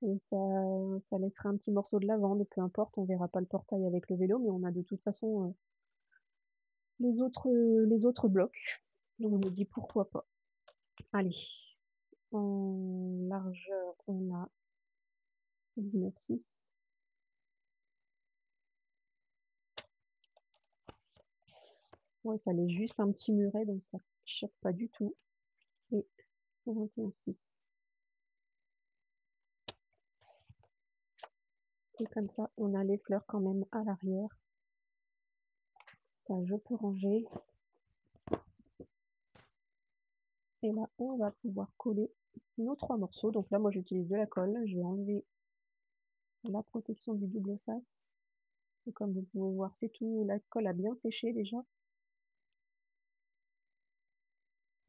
Et ça laisserait un petit morceau de lavande, peu importe, on verra pas le portail avec le vélo, mais on a de toute façon les autres blocs. Donc je me dis pourquoi pas. Allez, en largeur, on a 19,6. Ouais, ça laisse juste un petit muret, donc ça choque pas du tout. Et 21,6. Et comme ça, on a les fleurs quand même à l'arrière. Ça, je peux ranger. Et là, on va pouvoir coller nos 3 morceaux. Donc là, moi, j'utilise de la colle. Je vais enlever la protection du double face. Et comme vous pouvez voir, c'est tout. La colle a bien séché déjà.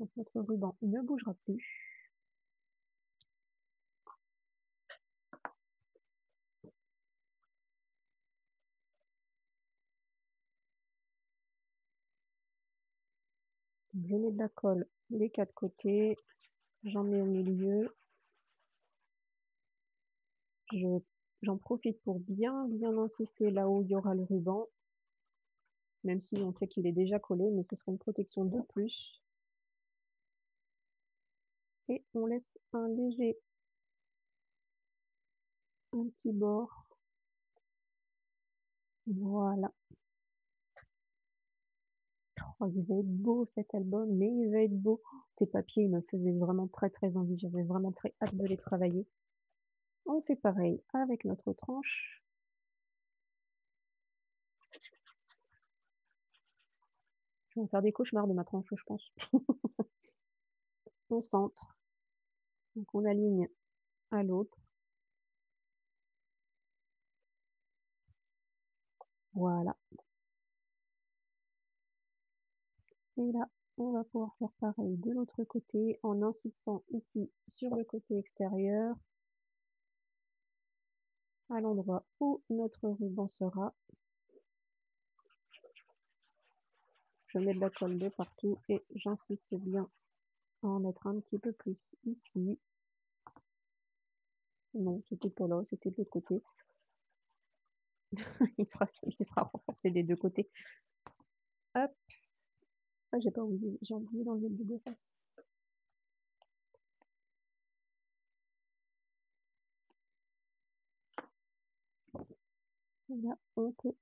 Donc notre ruban ne bougera plus. Je mets de la colle des 4 côtés. J'en mets au milieu. J'en profite pour bien insister là où il y aura le ruban. Même si on sait qu'il est déjà collé, mais ce sera une protection de plus. Et on laisse un petit bord. Voilà. Oh, il va être beau cet album, mais il va être beau. Ces papiers, ils me faisaient vraiment très envie. J'avais vraiment très hâte de les travailler. On fait pareil avec notre tranche. Je vais faire des cauchemars de ma tranche, je pense. On centre. Donc on aligne à l'autre. Voilà. Et là, on va pouvoir faire pareil de l'autre côté en insistant ici sur le côté extérieur, à l'endroit où notre ruban sera. Je mets de la colle de partout et j'insiste bien à en mettre un petit peu plus ici. Non, c'était pas là, c'était de l'autre côté. il sera renforcé des deux côtés. Hop. Ah, j'ai oublié d'enlever le double face. Là, on peut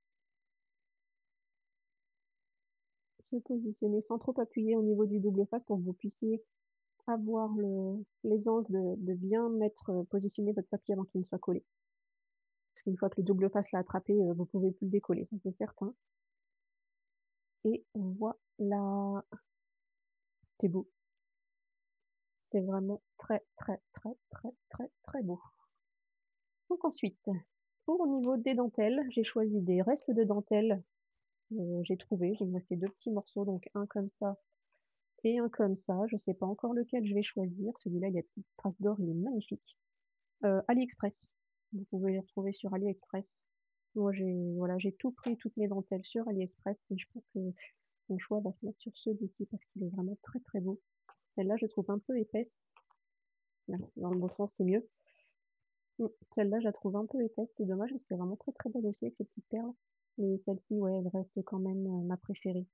se positionner sans trop appuyer au niveau du double face pour que vous puissiez avoir l'aisance de bien positionner votre papier avant qu'il ne soit collé. Parce qu'une fois que le double face l'a attrapé, vous ne pouvez plus le décoller, ça c'est certain. Et voilà. C'est beau. C'est vraiment très beau. Donc ensuite, pour au niveau des dentelles, j'ai choisi des restes de dentelle. J'ai trouvé, il me restait 2 petits morceaux, donc un comme ça et un comme ça. Je ne sais pas encore lequel je vais choisir. Celui-là, il y a des petites traces d'or, il est magnifique. AliExpress. Vous pouvez les retrouver sur AliExpress. Moi, j'ai tout pris, toutes mes dentelles sur AliExpress. Et je pense que mon choix va se mettre sur celui-ci parce qu'il est vraiment très beau. Celle-là, je trouve un peu épaisse. Dans le bon sens, c'est mieux. Celle-là, je la trouve un peu épaisse. C'est dommage, c'est vraiment très belle aussi avec ces petites perles. Mais celle-ci, ouais, elle reste quand même ma préférée.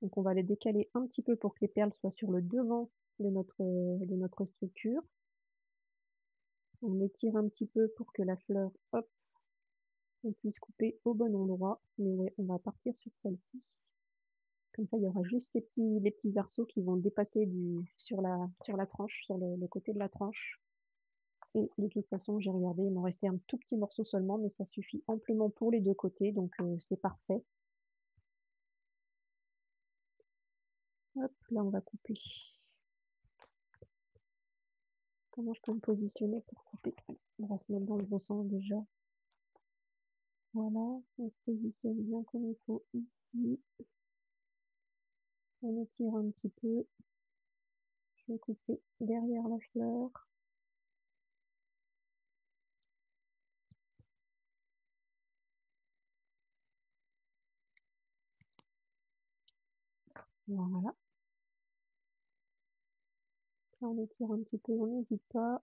Donc on va les décaler un petit peu pour que les perles soient sur le devant de notre structure. On étire un petit peu pour que la fleur, hop, on puisse couper au bon endroit. Mais ouais, on va partir sur celle-ci. Comme ça, il y aura juste les petits arceaux qui vont dépasser sur la tranche, sur le côté de la tranche. Et de toute façon, j'ai regardé, il m'en restait un tout petit morceau seulement, mais ça suffit amplement pour les deux côtés, donc c'est parfait. Hop, là on va couper. Comment je peux me positionner pour couper? On va se mettre dans le bon sens déjà. Voilà, on se positionne bien comme il faut ici. On étire un petit peu. Je vais couper derrière la fleur. Voilà. Là, on étire un petit peu, on n'hésite pas.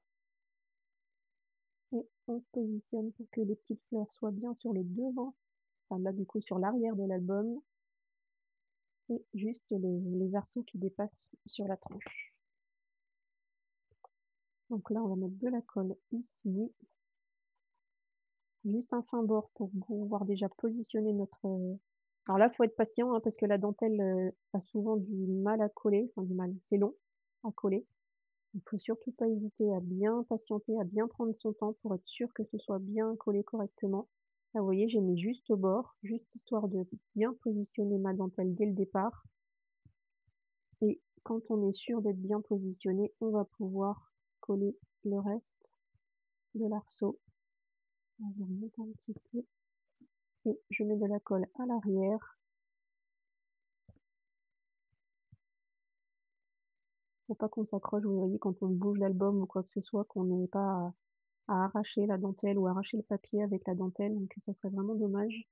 Et on se positionne pour que les petites fleurs soient bien sur le devant. Enfin là, du coup, sur l'arrière de l'album. Et juste les arceaux qui dépassent sur la tranche. Donc là, on va mettre de la colle ici. Juste un fin bord pour pouvoir déjà positionner notre... Alors là, il faut être patient hein, parce que la dentelle a souvent du mal à coller. Enfin, du mal, c'est long à coller. Il ne faut surtout pas hésiter à bien patienter, à bien prendre son temps pour être sûr que ce soit bien collé correctement. Là, vous voyez, j'ai mis juste au bord, juste histoire de bien positionner ma dentelle dès le départ. Et quand on est sûr d'être bien positionné, on va pouvoir coller le reste de l'arceau. Je remonte un petit peu et je mets de la colle à l'arrière. Faut pas qu'on s'accroche, vous voyez, quand on bouge l'album ou quoi que ce soit, qu'on n'ait pas à arracher la dentelle ou arracher le papier avec la dentelle, donc ça serait vraiment dommage.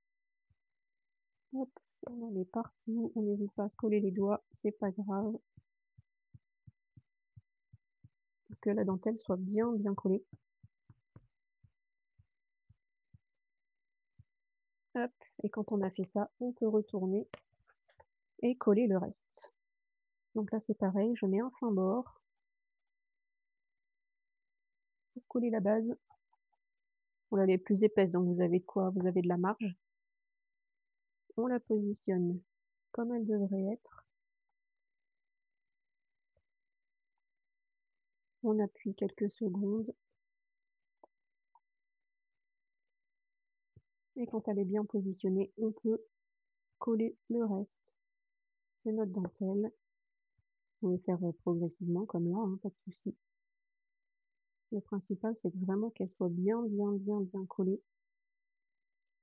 Hop, on en met partout, on n'hésite pas à se coller les doigts, c'est pas grave. Pour que la dentelle soit bien collée. Hop, et quand on a fait ça, on peut retourner et coller le reste. Donc là c'est pareil, je mets un fin bord pour coller la base. Bon, là elle est plus épaisse, donc vous avez de quoi, vous avez de la marge. On la positionne comme elle devrait être. On appuie quelques secondes. Et quand elle est bien positionnée, on peut coller le reste de notre dentelle. On va faire progressivement comme là, hein, pas de souci. Le principal, c'est vraiment qu'elle soit bien collée.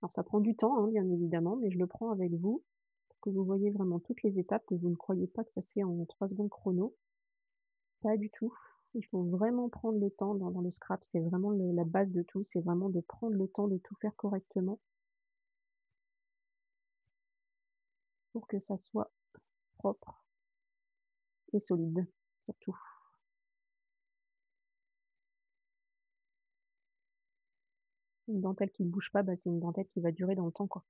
Alors ça prend du temps, hein, bien évidemment, mais je le prends avec vous pour que vous voyez vraiment toutes les étapes, que vous ne croyez pas que ça se fait en 3 secondes chrono. Pas du tout. Il faut vraiment prendre le temps dans le scrap, c'est vraiment la base de tout, c'est vraiment de prendre le temps de tout faire correctement pour que ça soit propre et solide, surtout. Une dentelle qui ne bouge pas, bah, c'est une dentelle qui va durer dans le temps, quoi.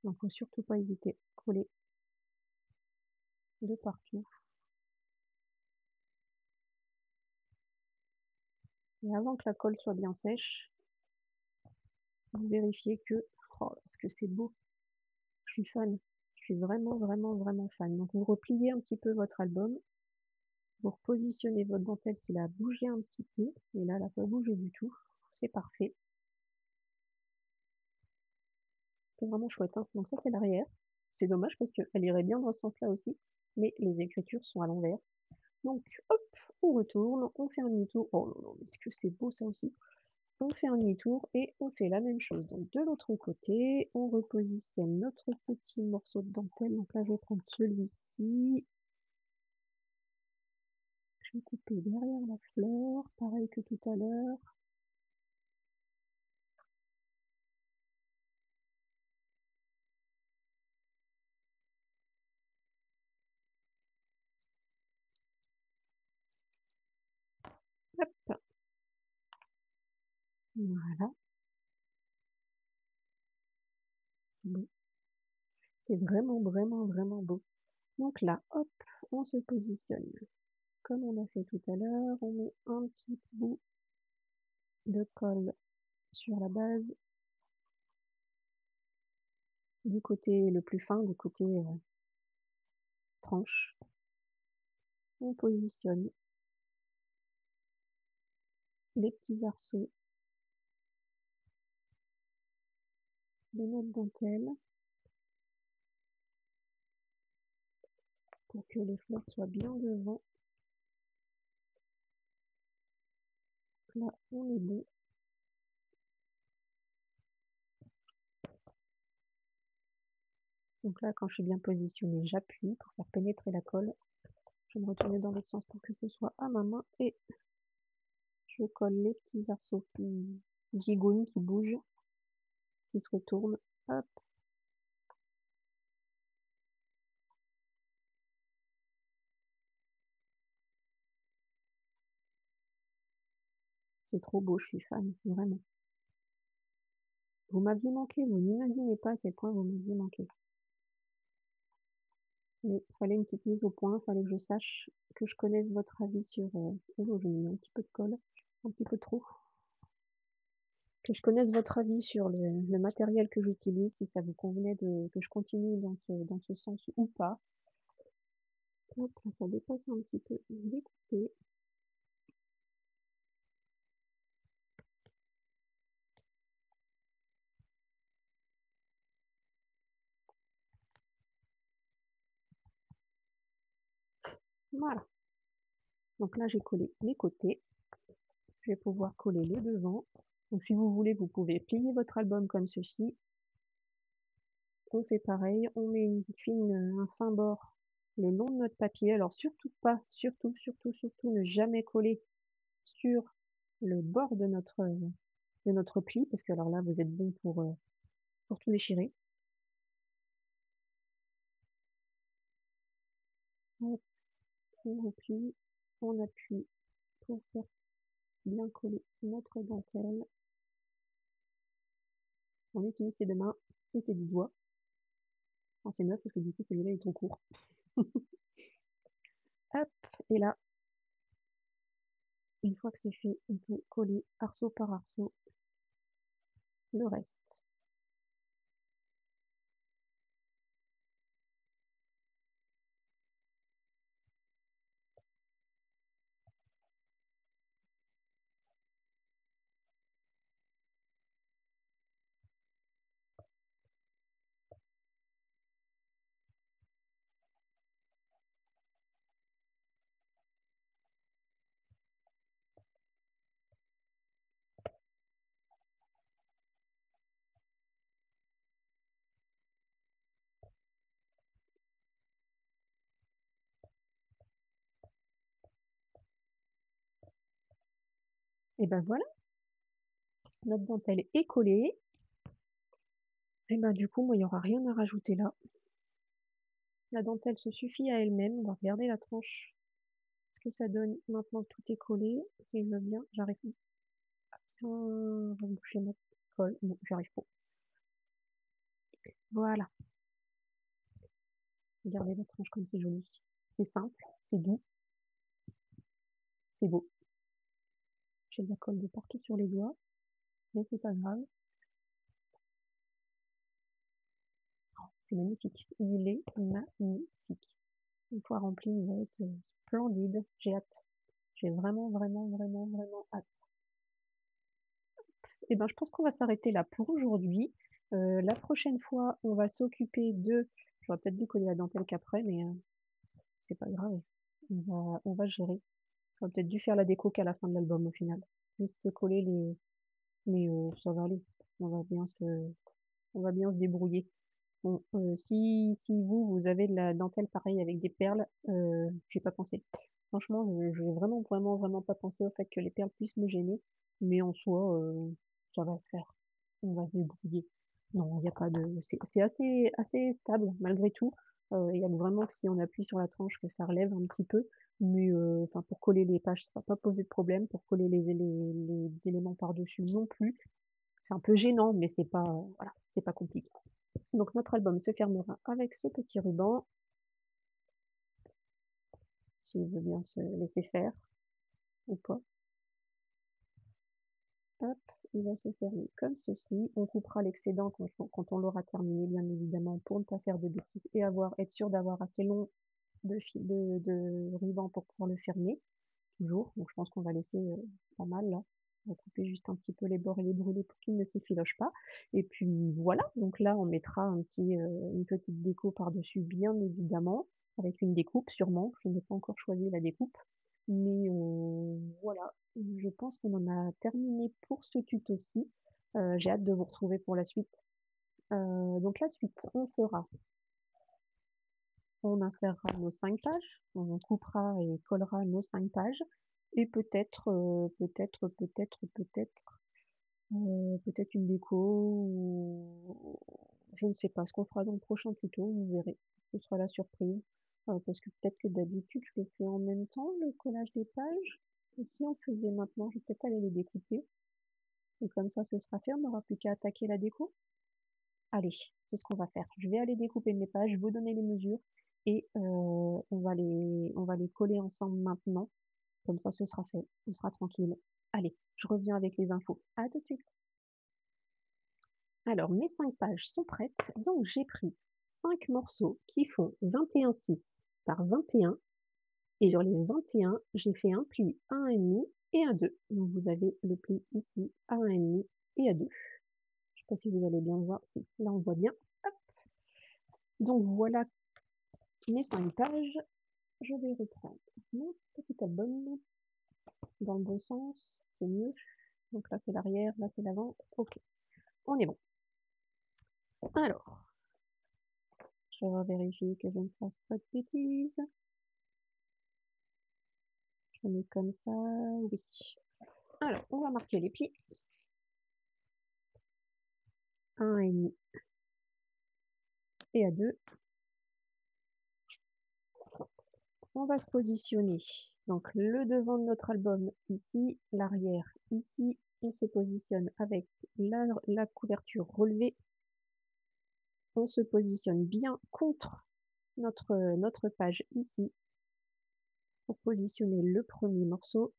Donc faut surtout pas hésiter, coller de partout. Et avant que la colle soit bien sèche, vous vérifiez que, oh, est-ce que c'est beau? Je suis fan. Je suis vraiment fan. Donc vous repliez un petit peu votre album. Vous repositionnez votre dentelle s'il a bougé un petit peu. Et là, elle n'a pas bougé du tout. C'est parfait. C'est vraiment chouette. Hein. Donc ça, c'est l'arrière. C'est dommage parce qu'elle irait bien dans ce sens-là aussi. Mais les écritures sont à l'envers. Donc, hop, on retourne, on fait un demi-tour. Oh non, non, est-ce que c'est beau ça aussi? On fait un demi-tour et on fait la même chose. Donc de l'autre côté, on repositionne notre petit morceau de dentelle. Donc là, je vais prendre celui-ci. Je vais couper derrière la fleur, pareil que tout à l'heure. Hop. Voilà. C'est beau. C'est vraiment beau. Donc là, hop, on se positionne. Comme on a fait tout à l'heure, on met un petit bout de colle sur la base du côté le plus fin, du côté tranche. On positionne les petits arceaux de notre dentelle pour que les fleurs soient bien devant. Là, on est bon. Donc là, quand je suis bien positionnée, j'appuie pour faire pénétrer la colle. Je vais me retourner dans l'autre sens pour que ce soit à ma main et je colle les petits arceaux qui gigouillent, qui bougent, qui se retournent. Hop. C'est trop beau, je suis fan, vraiment. Vous m'aviez manqué, vous n'imaginez pas à quel point vous m'aviez manqué. Mais il fallait une petite mise au point, il fallait que je sache, que je connaisse votre avis sur... Oh, je mets un petit peu de colle, un petit peu trop. Que je connaisse votre avis sur le matériel que j'utilise, si ça vous convenait que je continue dans ce sens ou pas. Hop, là, ça dépasse un petit peu. Découper. Voilà. Donc là, j'ai collé les côtés. Je vais pouvoir coller les devants. Donc si vous voulez, vous pouvez plier votre album comme ceci. On fait pareil, on met un fin bord le long de notre papier. Alors surtout pas, surtout ne jamais coller sur le bord de notre pli, parce que alors là, vous êtes bon pour tout déchirer. Hop, on replie, on appuie pour faire bien coller notre dentelle. On utilise ses deux mains et ses 10 doigts. Enfin, c'est neuf parce que du coup, celui-là est trop court. Hop, et là, une fois que c'est fait, on peut coller arceau par arceau le reste. Et ben voilà, notre dentelle est collée. Et ben du coup, moi, il n'y aura rien à rajouter là. La dentelle se suffit à elle-même. On va regarder la tranche. Ce que ça donne maintenant que tout est collé. Si je veux bien, j'arrive à bien reboucher ma colle. Non, j'arrive pas. Voilà. Regardez la tranche comme c'est joli. C'est simple, c'est doux, c'est beau. J'ai de la colle de partout sur les doigts, mais c'est pas grave. C'est magnifique. Il est magnifique. Une fois rempli, il va être splendide. J'ai hâte. J'ai vraiment hâte. Et ben, je pense qu'on va s'arrêter là pour aujourd'hui. La prochaine fois, on va s'occuper de... J'aurais peut-être dû coller la dentelle qu'après, mais c'est pas grave. On va gérer. J'aurais peut-être dû faire la déco qu'à la fin de l'album au final. Juste coller les... Mais ça va aller. On va bien se débrouiller. Bon, si vous avez de la dentelle pareille avec des perles, j'y ai pas pensé. Franchement, je vais vraiment pas pensé au fait que les perles puissent me gêner, mais en soi, ça va le faire. On va se débrouiller. Non, il n'y a pas de... C'est assez stable malgré tout. Il y a vraiment que si on appuie sur la tranche que ça relève un petit peu, mais enfin, pour coller les pages, ça va pas poser de problème. Pour coller les éléments par-dessus non plus. C'est un peu gênant, mais c'est pas, voilà, c'est pas compliqué. Donc notre album se fermera avec ce petit ruban, s'il veut bien se laisser faire ou pas. Hop, il va se fermer comme ceci. On coupera l'excédent quand on l'aura terminé, bien évidemment, pour ne pas faire de bêtises et être sûr d'avoir assez long de ruban pour pouvoir le fermer, toujours. Donc je pense qu'on va laisser pas mal là. On va couper juste un petit peu les bords et les brûler pour qu'ils ne s'effilochent pas. Et puis voilà, donc là on mettra une petite déco par-dessus, bien évidemment, avec une découpe sûrement. Je n'ai pas encore choisi la découpe. Mais voilà, je pense qu'on en a terminé pour ce tuto-ci. J'ai hâte de vous retrouver pour la suite. Donc la suite, on insérera nos 5 pages, on coupera et collera nos 5 pages, et peut-être une déco, ou je ne sais pas ce qu'on fera dans le prochain tuto, vous verrez, ce sera la surprise, parce que peut-être que d'habitude je le fais en même temps, le collage des pages, et si on le faisait maintenant, je vais peut-être aller les découper, et comme ça ce sera fait, on n'aura plus qu'à attaquer la déco. Allez, c'est ce qu'on va faire. Je vais aller découper mes pages, vous donner les mesures et on va les coller ensemble maintenant. Comme ça, ce sera fait. On sera tranquille. Allez, je reviens avec les infos. À tout de suite. Alors, mes 5 pages sont prêtes. Donc, j'ai pris 5 morceaux qui font 21,6 par 21. Et sur les 21, j'ai fait un pli à 1,5 et à 2. Donc, vous avez le pli ici à 1,5 et à 2. Je ne sais pas si vous allez bien voir. Si, là, on voit bien. Hop. Donc, voilà mes 5 pages. Je vais reprendre mon petit album dans le bon sens, c'est mieux. Donc là c'est l'arrière, là c'est l'avant. Ok, on est bon. Alors, je vais vérifier que je ne fasse pas de bêtises. Je mets comme ça, oui. Alors, on va marquer les plis. 1,5 et à 2. On va se positionner. Donc le devant de notre album ici, l'arrière ici. On se positionne avec la couverture relevée. On se positionne bien contre notre page ici pour positionner le premier morceau.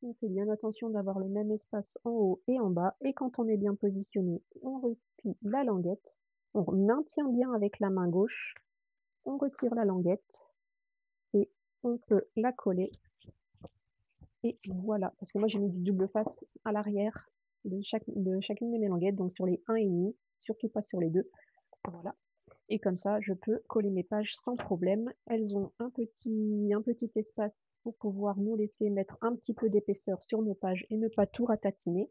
On fait bien attention d'avoir le même espace en haut et en bas, et quand on est bien positionné, on replie la languette, on maintient bien avec la main gauche, on retire la languette et on peut la coller. Et voilà, parce que moi j'ai mis du double face à l'arrière de chacune de mes languettes, donc sur les 1,5, surtout pas sur les 2. Voilà. Et comme ça, je peux coller mes pages sans problème. Elles ont un petit espace pour pouvoir nous laisser mettre un petit peu d'épaisseur sur nos pages et ne pas tout ratatiner.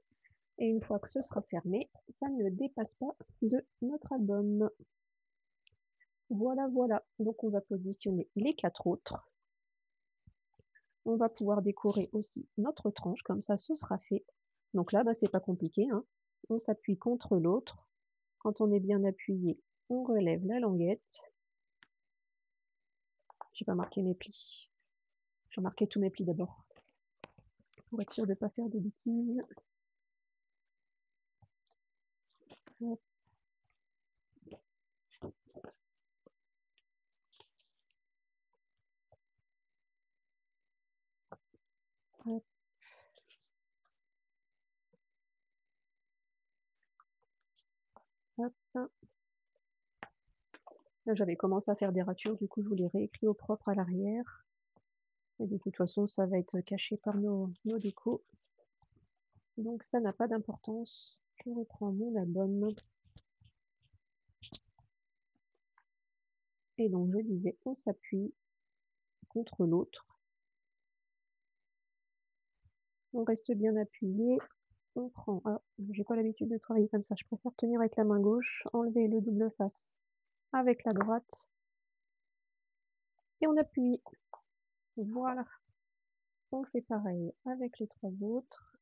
Et une fois que ce sera fermé, ça ne dépasse pas de notre album. Voilà, voilà. Donc on va positionner les 4 autres. On va pouvoir décorer aussi notre tranche, comme ça ce sera fait. Donc là, c'est pas compliqué, hein. On s'appuie contre l'autre. Quand on est bien appuyé, on relève la languette. J'ai pas marqué mes plis. Je vais marquer tous mes plis d'abord, pour être sûr de ne pas faire de bêtises. Hop. Hop. Hop. Là, j'avais commencé à faire des ratures, du coup, je vous les réécris au propre à l'arrière. Et de toute façon, ça va être caché par nos décos. Donc, ça n'a pas d'importance. Je reprends mon album. Et donc, je disais, on s'appuie contre l'autre. On reste bien appuyé. On prend. Ah, j'ai pas l'habitude de travailler comme ça. Je préfère tenir avec la main gauche, enlever le double face avec la droite. Et on appuie. Voilà. On fait pareil avec les 3 autres.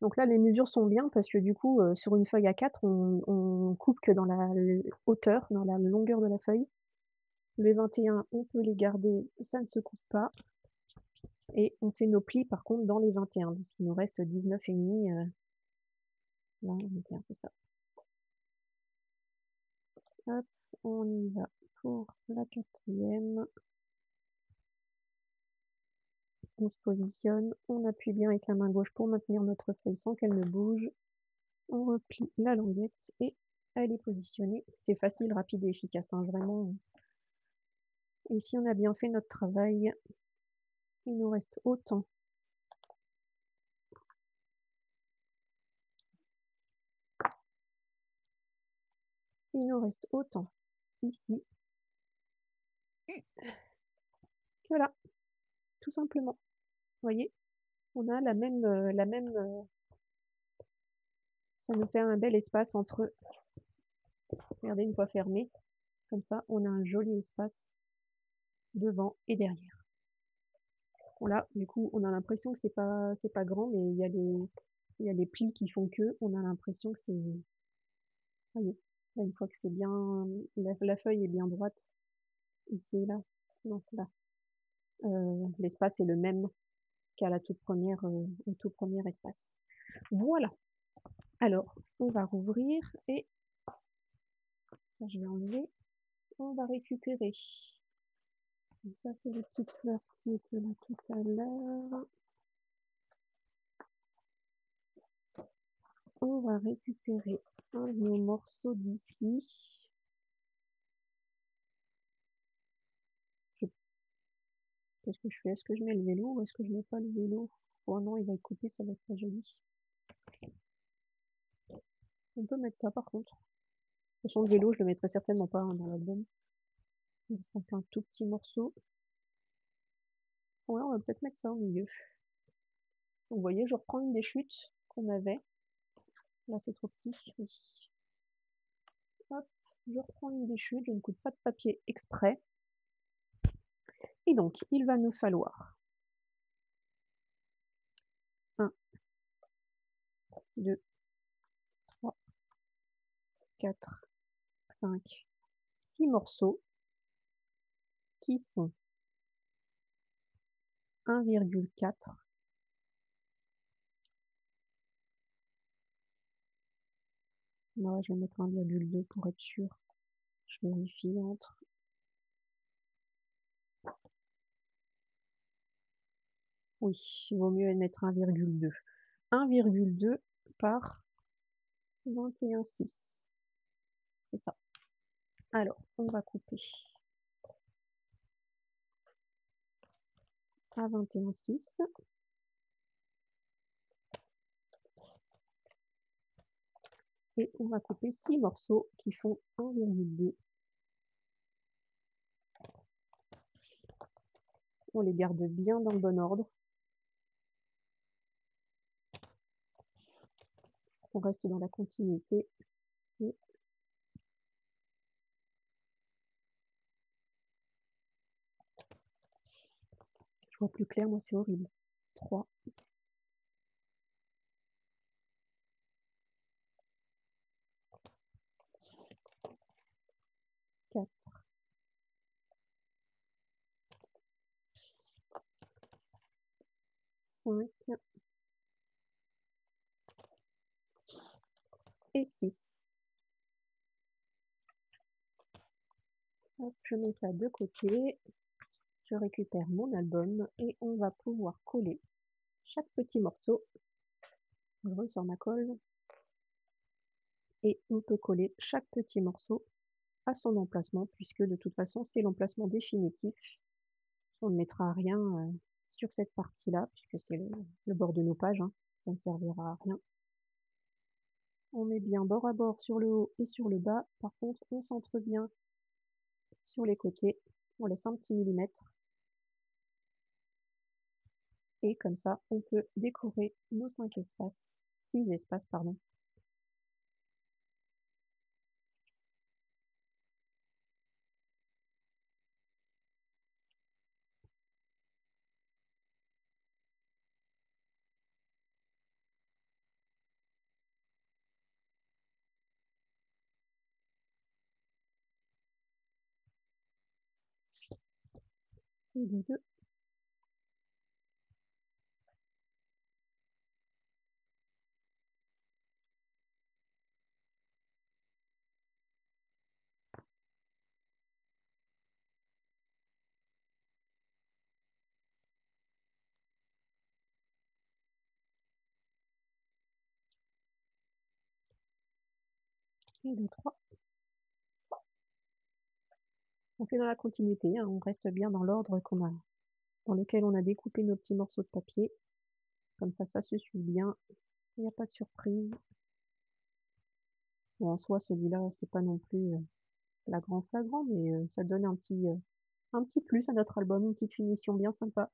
Donc là, les mesures sont bien parce que du coup, sur une feuille A4, on coupe que dans la hauteur, dans la longueur de la feuille. Les 21, on peut les garder, ça ne se coupe pas. Et on fait nos plis par contre dans les 21, donc il nous reste 19,5. Non, 21, c'est ça. Hop, on y va pour la 4e. On se positionne, on appuie bien avec la main gauche pour maintenir notre feuille sans qu'elle ne bouge. On replie la languette et elle est positionnée. C'est facile, rapide et efficace, hein, vraiment. Et si on a bien fait notre travail, il nous reste autant. Il nous reste autant ici que là, tout simplement. Vous voyez, on a ça nous fait un bel espace entre, regardez, une fois fermé, comme ça, on a un joli espace devant et derrière. Voilà, du coup, on a l'impression que c'est pas grand, mais il y a les plis qui font que, on a l'impression que c'est, voyez, là, une fois que c'est bien, la feuille est bien droite, ici et là, donc là, l'espace est le même qu'à la toute première, au tout premier espace. Voilà. Alors, on va rouvrir et ça, je vais enlever. On va récupérer. Donc ça, c'est les petites fleurs qui étaient là tout à l'heure. On va récupérer un de nos morceaux d'ici. Qu'est-ce que je fais? Est-ce que je mets le vélo ou est-ce que je mets pas le vélo? Oh non, il va être coupé, ça va être pas joli. On peut mettre ça par contre. De toute façon, le vélo, je le mettrai certainement pas, hein, dans l'album. Il reste un tout petit morceau. Ouais, on va peut-être mettre ça au milieu. Donc, vous voyez, je reprends une des chutes qu'on avait. Là, c'est trop petit. Oui. Hop, je reprends une des chutes. Je ne coupe pas de papier exprès. Et donc, il va nous falloir 1, 2, 3, 4, 5, 6 morceaux qui font 1,4. Moi, je vais mettre 1,2 pour être sûr. Je vérifie entre. Oui, il vaut mieux mettre 1,2. 1,2 par 21,6. C'est ça. Alors, on va couper à 21,6. Et on va couper 6 morceaux qui font 1,2. On les garde bien dans le bon ordre. On reste dans la continuité. Et je vois plus clair, moi c'est horrible. 3. 4. 5. Et 6. Hop, je mets ça de côté. Je récupère mon album et on va pouvoir coller chaque petit morceau. Je ressors ma colle. Et on peut coller chaque petit morceau à son emplacement, puisque de toute façon, c'est l'emplacement définitif. On ne mettra rien sur cette partie-là, puisque c'est le bord de nos pages, hein. Ça ne servira à rien. On met bien bord à bord sur le haut et sur le bas. Par contre, on centre bien sur les côtés. On laisse un petit millimètre. Et comme ça, on peut décorer nos 6 espaces, pardon. Et de deux. 1, 2, 3. On fait dans la continuité, hein, on reste bien dans l'ordre dans lequel on a découpé nos petits morceaux de papier. Comme ça se suit bien. Il n'y a pas de surprise. Bon, en soi, celui-là, c'est pas non plus la grande flagrant, mais ça donne un petit plus à notre album, une petite finition bien sympa.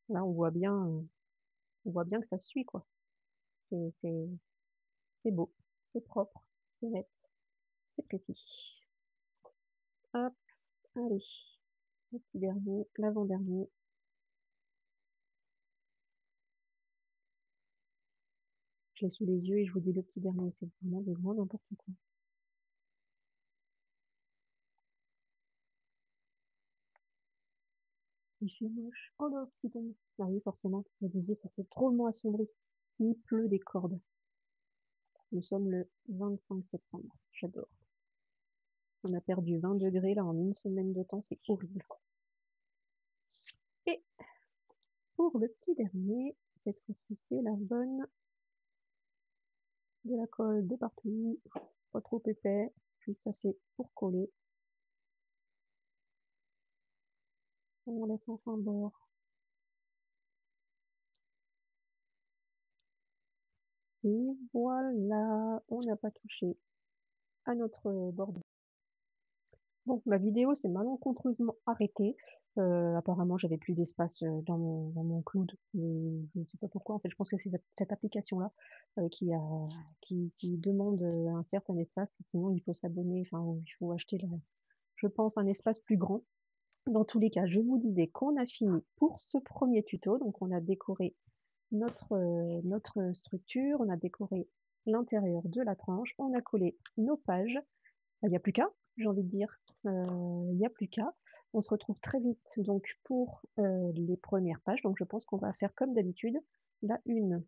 Là, on voit bien que ça suit, quoi. C'est beau, c'est propre, c'est net, c'est précis. Hop, allez, le petit dernier, l'avant-dernier. Je l'ai sous les yeux et je vous dis le petit dernier, c'est vraiment de grand n'importe quoi. Il fait moche. Oh là, ce qui tombe. Ah oui, forcément, je me disais, ça s'est drôlement assombri. Il pleut des cordes. Nous sommes le 25 septembre. J'adore. On a perdu 20 degrés là en une semaine de temps, c'est horrible. Et pour le petit dernier, cette fois-ci c'est la bonne. De la colle de partout, pas trop épais, juste assez pour coller. On laisse un fin bord. Et voilà, on n'a pas touché à notre bord. Bon, ma vidéo s'est malencontreusement arrêtée. Apparemment, j'avais plus d'espace dans mon cloud. Je ne sais pas pourquoi. En fait, je pense que c'est cette application-là qui demande un certain espace. Sinon, il faut s'abonner. Enfin, il faut acheter, je pense, un espace plus grand. Dans tous les cas, je vous disais qu'on a fini pour ce premier tuto. Donc, on a décoré notre structure, on a décoré l'intérieur de la tranche, on a collé nos pages. Il n'y a plus qu'à, j'ai envie de dire. Il n'y a plus qu'à. On se retrouve très vite donc pour les premières pages. Donc, je pense qu'on va faire comme d'habitude la 1,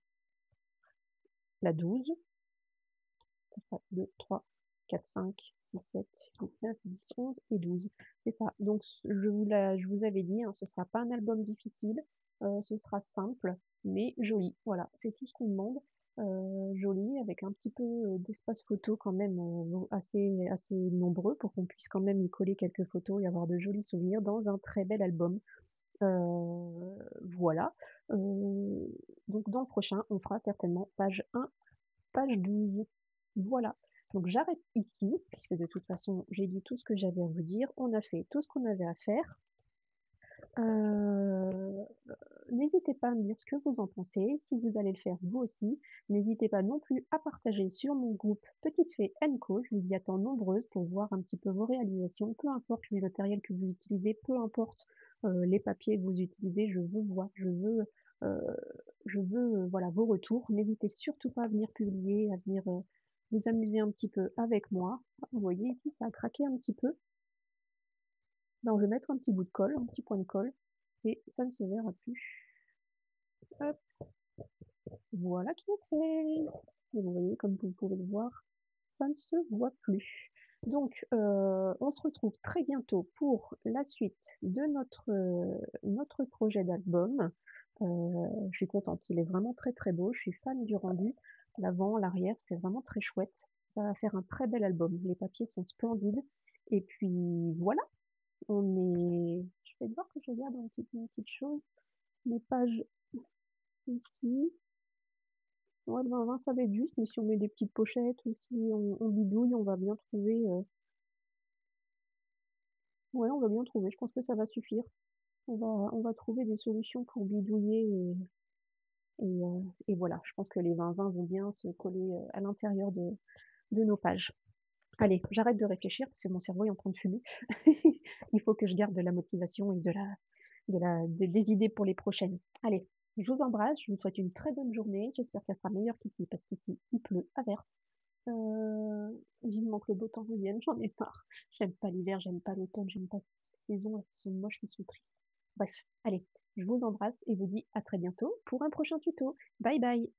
la 12, 2, 3, 4, 5, 6, 7, 8, 9, 10, 11 et 12. C'est ça. Donc, je vous avais dit, hein, ce ne sera pas un album difficile, ce sera simple, mais joli. Voilà, c'est tout ce qu'on demande. Joli, avec un petit peu d'espace photo quand même assez nombreux pour qu'on puisse quand même y coller quelques photos et avoir de jolis souvenirs dans un très bel album. Voilà. Donc, dans le prochain, on fera certainement page 1, page 12. Voilà. Donc j'arrête ici, puisque de toute façon j'ai dit tout ce que j'avais à vous dire. On a fait tout ce qu'on avait à faire. N'hésitez pas à me dire ce que vous en pensez, si vous allez le faire vous aussi. N'hésitez pas non plus à partager sur mon groupe Petite Fée Co. Je vous y attends nombreuses pour voir un petit peu vos réalisations, peu importe le matériel que vous utilisez, peu importe les papiers que vous utilisez, je veux voir, je veux voilà, vos retours. N'hésitez surtout pas à venir publier, à venir vous amuser un petit peu avec moi. Vous voyez ici, ça a craqué un petit peu. Ben, je vais mettre un petit bout de colle, un petit point de colle, et ça ne se verra plus. Hop. Voilà qui est fait. Et vous voyez, comme vous pouvez le voir, ça ne se voit plus. Donc, on se retrouve très bientôt pour la suite de notre projet d'album. Je suis contente, il est vraiment très très beau, je suis fan du rendu. L'avant, l'arrière, c'est vraiment très chouette. Ça va faire un très bel album. Les papiers sont splendides. Et puis voilà, on est... Je vais devoir que je regarde une petite chose. Les pages ici. Ouais, le 20 ça va être juste, mais si on met des petites pochettes ou si on bidouille, on va bien trouver. Ouais, on va bien trouver. Je pense que ça va suffire. On va trouver des solutions pour bidouiller et voilà. Je pense que les 20 vont bien se coller à l'intérieur de nos pages. Allez, j'arrête de réfléchir parce que mon cerveau est en train de fumer. Il faut que je garde de la motivation et des idées pour les prochaines. Allez, je vous embrasse, je vous souhaite une très bonne journée. J'espère qu'elle sera meilleure qu'ici parce qu'ici, il pleut à verse. Vivement que le beau temps revienne, j'en ai marre. J'aime pas l'hiver, j'aime pas l'automne, j'aime pas ces saisons qui sont moches, qui sont tristes. Bref, allez, je vous embrasse et vous dis à très bientôt pour un prochain tuto. Bye bye!